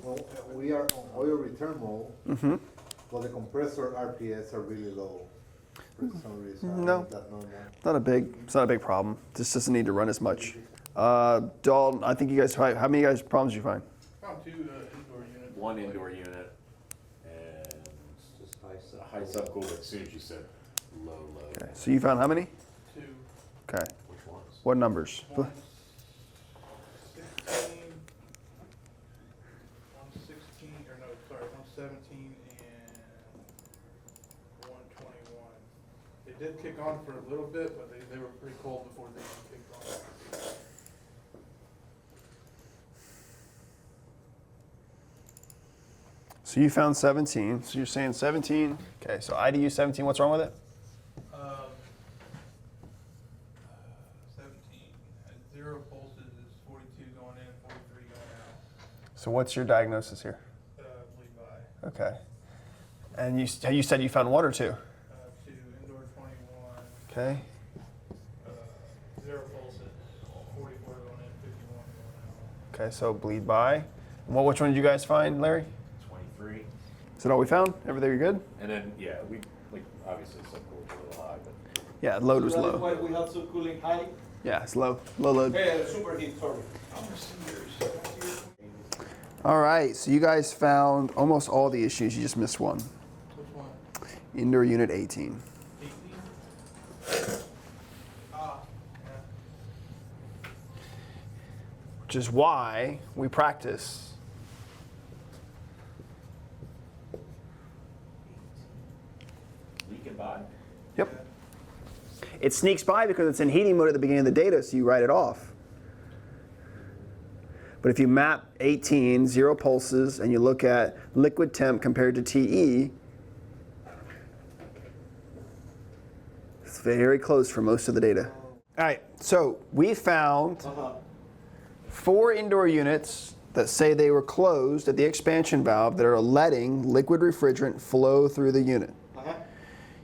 Well, we are on oil return mode, Mm-hmm. but the compressor RPS are really low for some reason. I don't No. know if that's normal. It's not a big problem. This doesn't need to run as much. Dalton, I think you guys, how many guys problems did you find? Found 2 indoor units. One indoor unit and Just high a high subcool, but as soon as you said low. Okay, so you found how many? 2. Okay, Which ones? what numbers? One's 16, one's 16, or no, sorry, one's 17 and 121. They did kick on for a little bit, but they were pretty cold before they kicked on. So you found 17, so you're saying 17. Okay, so IDU 17, what's wrong with it? 17, at 0 pulses is 42 going in, 43 going out, So what's your diagnosis here? bleed by. Okay. And you said you found 1 or 2? 2, indoor 21, Okay. 0 pulses, 44 going in, 51 going out. Okay, so bleed by. And which one did you guys find, Larry? 23. Is that all we found? Everything good? And then, yeah, we, like, obviously subcool was a little high, but Yeah, load was That's low. why we have some cooling high. Yeah, it's low load. Superheat, sorry. All right, so you guys found almost all the issues. You just missed one. Which one? Indoor unit 18. 18? Ah, yeah. Which is why we practice. we can buy. Yep. It sneaks by because it's in heating mode at the beginning of the data, so you write it off. But if you map 18, 0 pulses, and you look at liquid temp compared to TE, it's very close for most of the data. All right, so we found 4 indoor units that say they were closed at the expansion valve that are letting liquid refrigerant flow through the unit.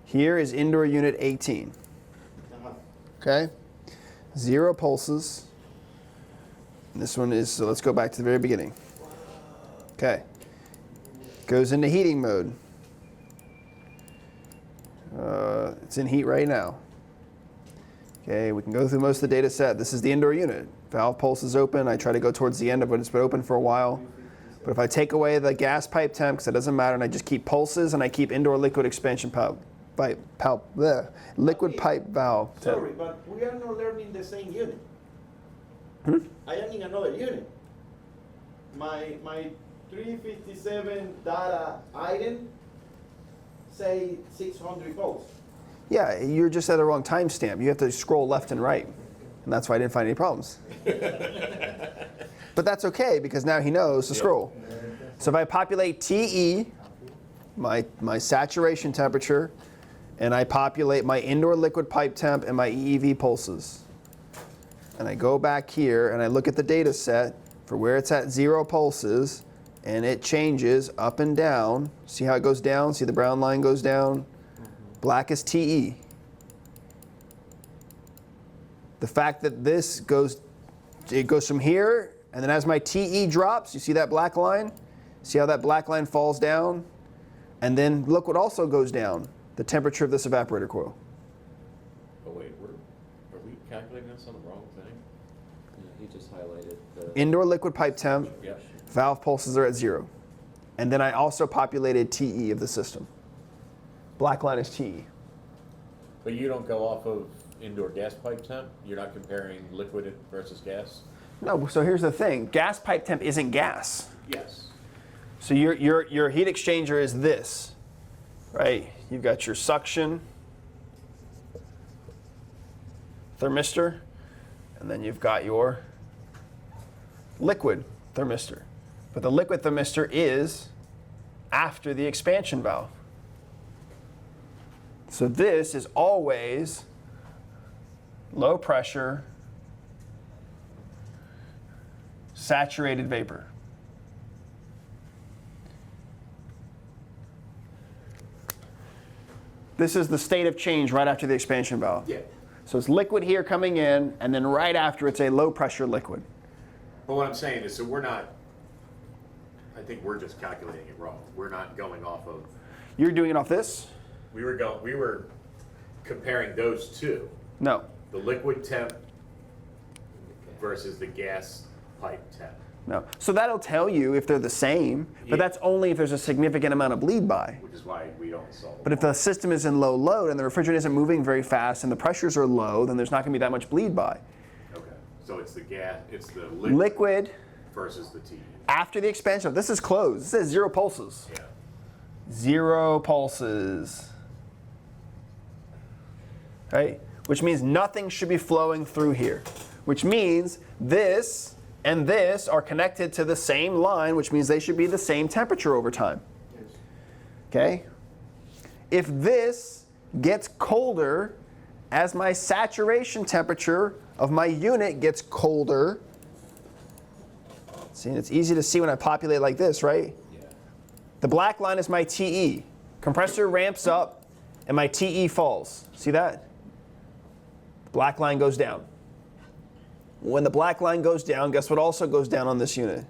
Here is indoor unit 18. Okay? 0 pulses. And this one is, so let's go back to the very beginning. Okay. Goes into heating mode. It's in heat right now. Okay, we can go through most of the data set. This is the indoor unit. Valve pulse is open. I try to go towards the end of it. It's been open for a while. But if I take away the gas pipe temp, because it doesn't matter, and I just keep pulses and I keep indoor liquid expansion liquid pipe valve temp. Sorry, but we are not learning the same unit. I am in another unit. My 357 data item say 600 volts. Yeah, you're just at the wrong timestamp. You have to scroll left and right. And that's why I didn't find any problems. But that's okay, because now he knows to scroll. So if I populate TE, my saturation temperature, and I populate my indoor liquid pipe temp and my EEV pulses, and I go back here and I look at the data set for where it's at 0 pulses, and it changes up and down. See how it goes down? See the brown line goes down? Black is TE. The fact that this goes from here, and then as my TE drops, you see that black line? See how that black line falls down? And then look what also goes down, the temperature of this evaporator coil. Oh wait, are we calculating this on the wrong thing? He just highlighted the. Indoor liquid pipe temp, Yeah. valve pulses are at 0. And then I also populated TE of the system. Black line is TE. But you don't go off of indoor gas pipe temp? You're not comparing liquid versus gas? No, so here's the thing. Gas pipe temp isn't gas. Yes. So your heat exchanger is this, right? You've got your suction thermistor, and then you've got your liquid thermistor. But the liquid thermistor is after the expansion valve. So this is always low pressure, saturated vapor. This is the state of change right after the expansion valve. Yeah. So it's liquid here coming in, and then right after it's a low pressure liquid. But what I'm saying is, so we're not, I think we're just calculating it wrong. We're not going off of, You're doing it off this? we were comparing those two. No. The liquid temp versus the gas pipe temp. No. So that'll tell you if they're the same, but Yeah. that's only if there's a significant amount of bleed by. Which is why we don't solve it. But if the system is in low load and the refrigerant isn't moving very fast and the pressures are low, then there's not going to be that much bleed by. Okay, so it's the gas, it's the Liquid versus the TE. after the expansion. This is closed. This says 0 pulses. Yeah. 0 pulses. Right? Which means nothing should be flowing through here. Which means this and this are connected to the same line, which means they should be the same temperature over time. Okay? If this gets colder as my saturation temperature of my unit gets colder, see, it's easy to see when I populate like this, right? Yeah. The black line is my TE. Compressor ramps up and my TE falls. See that? The black line goes down. When the black line goes down, guess what also goes down on this unit?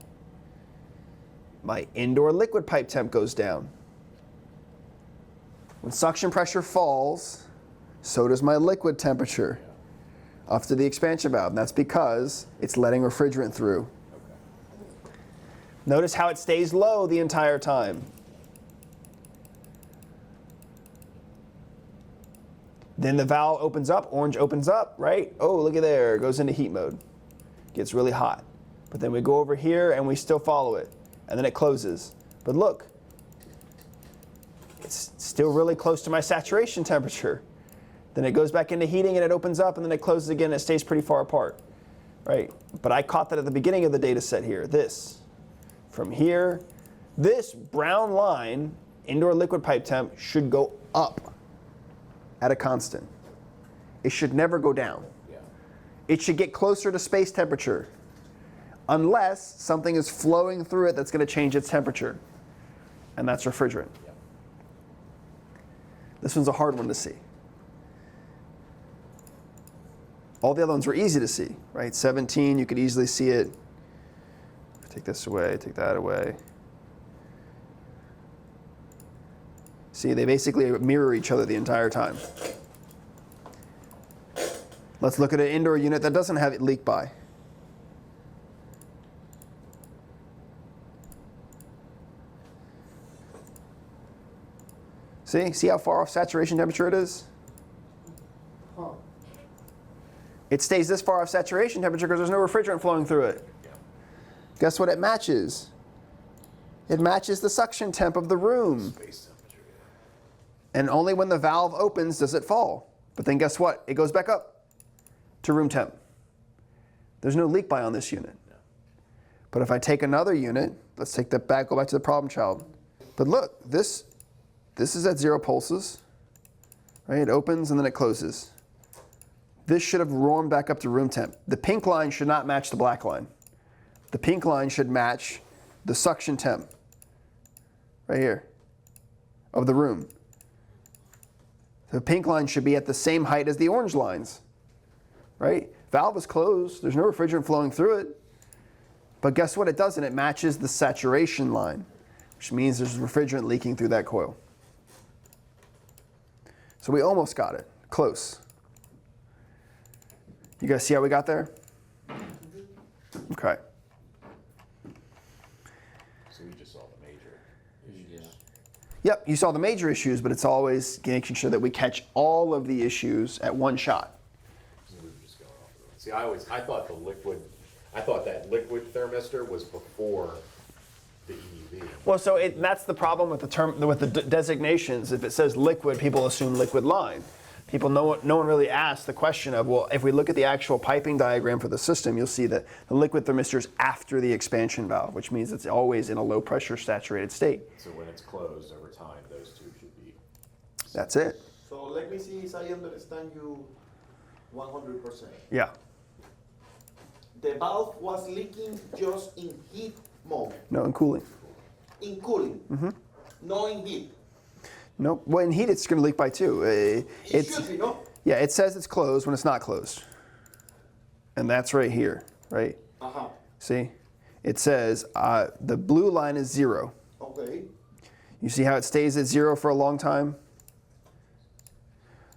My indoor liquid pipe temp goes down. When suction pressure falls, so does my liquid temperature up to the expansion valve. And that's because it's letting refrigerant through. Notice how it stays low the entire time. Then the valve opens up, orange opens up, right? Oh, look at there, it goes into heat mode. Gets really hot. But then we go over here and we still follow it. And then it closes. But look, it's still really close to my saturation temperature. Then it goes back into heating and it opens up and then it closes again and it stays pretty far apart, right? But I caught that at the beginning of the data set here, this. From here, this brown line, indoor liquid pipe temp, should go up at a constant. It should never go down. Yeah. It should get closer to space temperature unless something is flowing through it that's going to change its temperature, and that's refrigerant. Yeah. This one's a hard one to see. All the other ones were easy to see, right? 17, you could easily see it. Take this away, take that away. See, they basically mirror each other the entire time. Let's look at an indoor unit that doesn't have it leak by. See how far off saturation temperature it is? It stays this far off saturation temperature because there's no refrigerant flowing through it. Yeah. Guess what it matches? It matches the suction temp of the room. Space temperature. And only when the valve opens does it fall. But then guess what? It goes back up to room temp. There's no leak by on this unit. No. But if I take another unit, let's take that back, go back to the problem child. But look, this is at 0 pulses, right? It opens and then it closes. This should have warmed back up to room temp. The pink line should not match the black line. The pink line should match the suction temp, right here, of the room. The pink line should be at the same height as the orange lines, right? Valve is closed, there's no refrigerant flowing through it. But guess what it doesn't? It matches the saturation line, which means there's refrigerant leaking through that coil. So we almost got it, close. You guys see how we got there? Okay. So we just saw the major issues. Yep, you saw the major issues, but it's always making sure that we catch all of the issues at one shot. So we were just going off of it. See, I thought that liquid thermistor was before the EUV. Well, so that's the problem with the term, with the designations. If it says liquid, people assume liquid line. People, no one really asks the question of, well, if we look at the actual piping diagram for the system, you'll see that the liquid thermistor is after the expansion valve, which means it's always in a low pressure saturated state. So when it's closed over time, those two should be. That's it. So let me see if I understand you 100%. Yeah. the valve was leaking just in heat mode, No, in cooling. in cooling, not in heat. Nope. Well, in heat, it's going to leak by 2. It should be, no? Yeah, it says it's closed when it's not closed. And that's right here, right? Uh-huh, See? It says the blue line is 0. okay. You see how it stays at 0 for a long time?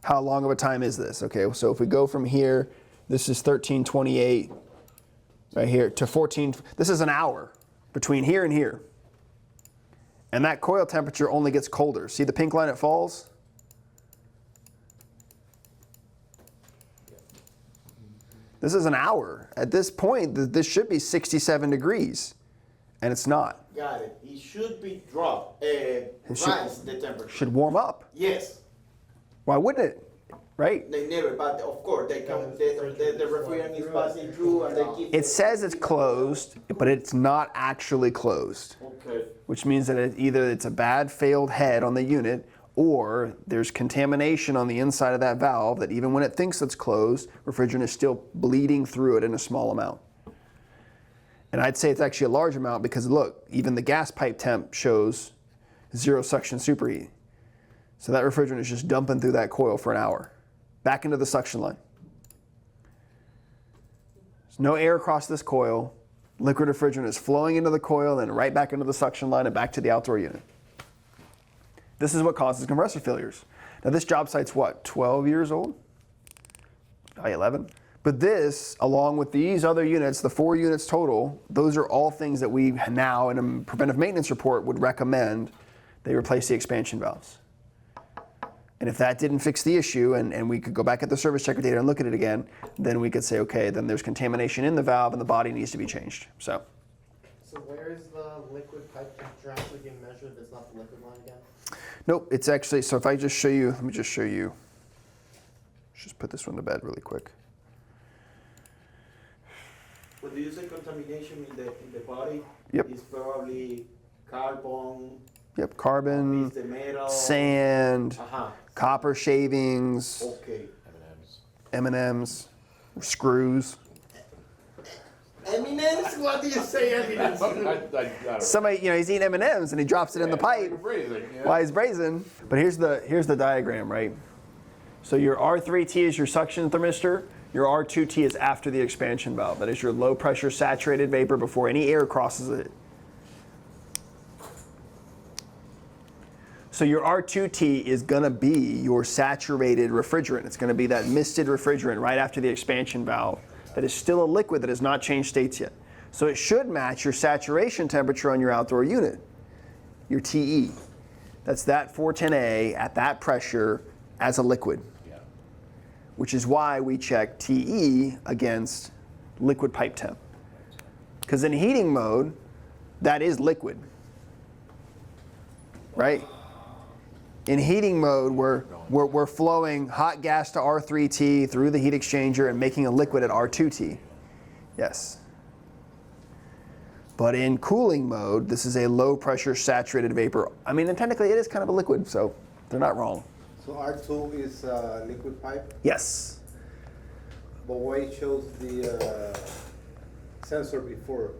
How long of a time is this? Okay, so if we go from here, this is 1328 right here to 14. This is an hour between here and here. And that coil temperature only gets colder. See the pink line it falls? This is an hour. At this point, this should be 67 degrees, and it's not. Got it. It should be dropped, rise the temperature. Should warm up. Yes, Why wouldn't it? Right? they never, but of course, they come, the refrigerant is passing through and they keep. It says it's closed, but it's not actually closed, Okay, which means that either it's a bad failed head on the unit, or there's contamination on the inside of that valve that even when it thinks it's closed, refrigerant is still bleeding through it in a small amount. And I'd say it's actually a large amount because look, even the gas pipe temp shows 0 suction superheat. So that refrigerant is just dumping through that coil for an hour, back into the suction line. There's no air across this coil. Liquid refrigerant is flowing into the coil and right back into the suction line and back to the outdoor unit. This is what causes compressor failures. Now this job site's what, 12 years old? Probably 11. But this, along with these other units, the 4 units total, those are all things that we now in a preventive maintenance report would recommend they replace the expansion valves. And if that didn't fix the issue and we could go back at the service checker data and look at it again, then we could say, okay, then there's contamination in the valve and the body needs to be changed. So where is the liquid pipe temperature actually being measured? It's not the liquid line again? nope, it's actually, so if I just show you, let me just show you, let's just put this one to bed really quick. when you say contamination in the body, Yep. it's probably carbon, Yep, carbon, is the metal. sand, Uh-huh, copper shavings, okay. M&Ms, screws. Eminence, what do you say eminence? Somebody, he's eating M&Ms and he drops it in the pipe while he's brazing. But here's the diagram, right? So your R3T is your suction thermistor. Your R2T is after the expansion valve. That is your low pressure saturated vapor before any air crosses it. So your R2T is gonna be your saturated refrigerant. It's gonna be that misted refrigerant right after the expansion valve that is still a liquid that has not changed states yet. So it should match your saturation temperature on your outdoor unit, your TE. That's that 410A at that pressure as a liquid, which is why we check TE against liquid pipe temp. Because in heating mode, that is liquid, right? In heating mode, we're flowing hot gas to R3T through the heat exchanger and making a liquid at R2T. Yes. But in cooling mode, this is a low pressure saturated vapor. I mean, and technically it is kind of a liquid, so they're not wrong. So R2 is liquid pipe, Yes. but why it shows the sensor before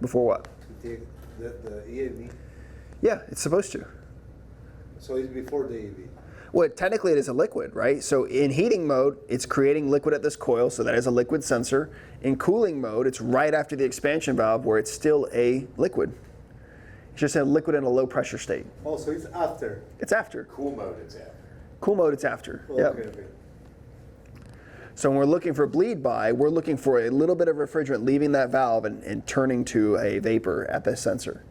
Before what? to take the EAV? Yeah, it's supposed to. So it's before the EAV. Well, technically it is a liquid, right? So in heating mode, it's creating liquid at this coil, so that is a liquid sensor. In cooling mode, it's right after the expansion valve where it's still a liquid. It's just a liquid in a low pressure state. Oh, so it's after. It's after. Cool mode it's after. Cool mode, it's after. Okay, Yep. okay. So when we're looking for bleed by, we're looking for a little bit of refrigerant leaving that valve and turning to a vapor at the sensor.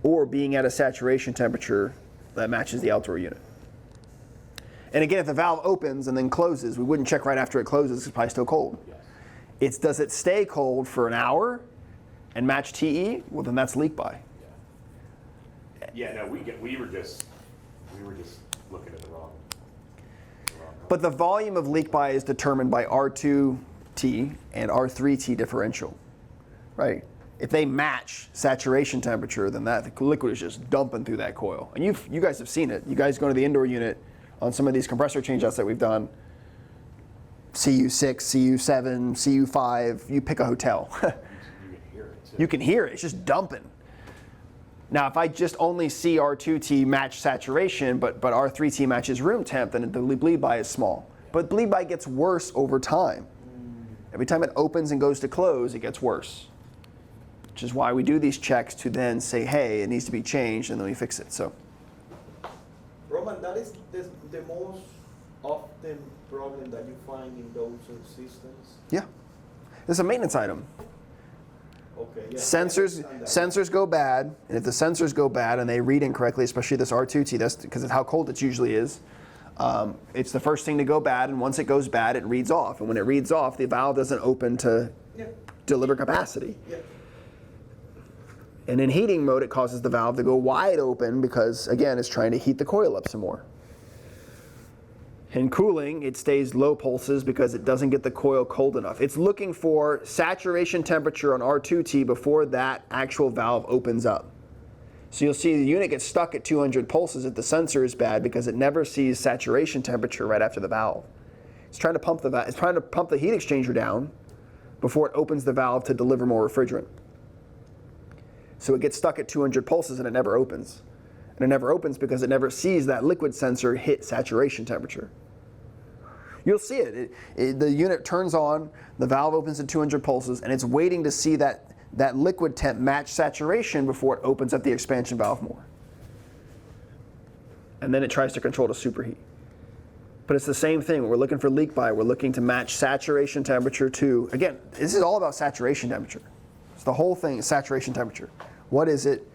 Or being at a saturation temperature that matches the outdoor unit. And again, if the valve opens and then closes, we wouldn't check right after it closes because it's probably still cold. It's does it stay cold for an hour and match TE? Well, then that's leak by. Yeah, no, we were just looking at the wrong. But the volume of leak by is determined by R2T and R3T differential, right? If they match saturation temperature, then that liquid is just dumping through that coil. And you guys have seen it. You guys go to the indoor unit on some of these compressor changeouts that we've done. CU6, CU7, CU5, you pick a hotel. You can hear it too. You can hear it, it's just dumping. Now, if I just only see R2T match saturation, but R3T matches room temp, then the bleed by is small. But bleed by gets worse over time. Every time it opens and goes to close, it gets worse. Which is why we do these checks to then say, hey, it needs to be changed, and then we fix it. So, Roman, that is the most often problem that you find in those systems? yeah, it's a maintenance item. Okay, yeah. Sensors go bad, and if the sensors go bad and they read incorrectly, especially this R2T, that's because of how cold it usually is. It's the first thing to go bad, and once it goes bad, it reads off. And when it reads off, the valve doesn't open to deliver capacity. Yeah. And in heating mode, it causes the valve to go wide open because, again, it's trying to heat the coil up some more. In cooling, it stays low pulses because it doesn't get the coil cold enough. It's looking for saturation temperature on R2T before that actual valve opens up. So you'll see the unit gets stuck at 200 pulses if the sensor is bad because it never sees saturation temperature right after the valve. It's trying to pump the heat exchanger down before it opens the valve to deliver more refrigerant. So it gets stuck at 200 pulses and it never opens. And it never opens because it never sees that liquid sensor hit saturation temperature. You'll see it. The unit turns on, the valve opens at 200 pulses, and it's waiting to see that liquid temp match saturation before it opens up the expansion valve more. And then it tries to control the superheat. But it's the same thing. We're looking for leak by. We're looking to match saturation temperature to, again, this is all about saturation temperature. It's the whole thing is saturation temperature. What is it?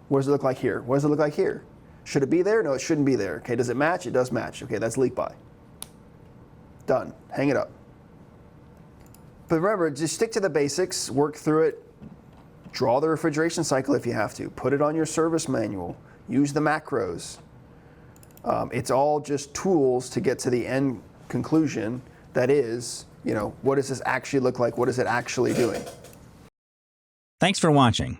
What does it look like here? What does it look like here? Should it be there? No, it shouldn't be there. Okay, does it match? It does match. Okay, that's leak by. Done. Hang it up. But remember, just stick to the basics, work through it, draw the refrigeration cycle if you have to, put it on your service manual, use the macros. It's all just tools to get to the end conclusion that is, what does this actually look like? What is it actually doing? Thanks for watching.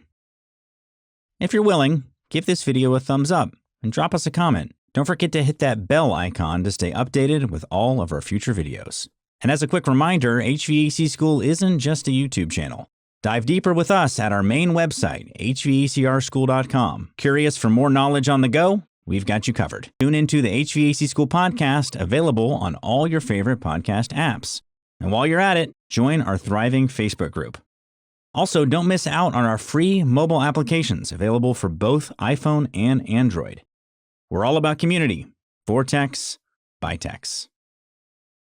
If you're willing, give this video a thumbs up and drop us a comment. Don't forget to hit that bell icon to stay updated with all of our future videos. And as a quick reminder, HVAC School isn't just a YouTube channel. Dive deeper with us at our main website, hvacrschool.com. Curious for more knowledge on the go? We've got you covered. Tune into the HVAC School podcast, available on all your favorite podcast apps. And while you're at it, join our thriving Facebook group. Also, don't miss out on our free mobile applications available for both iPhone and Android. We're all about community, for techs, by techs.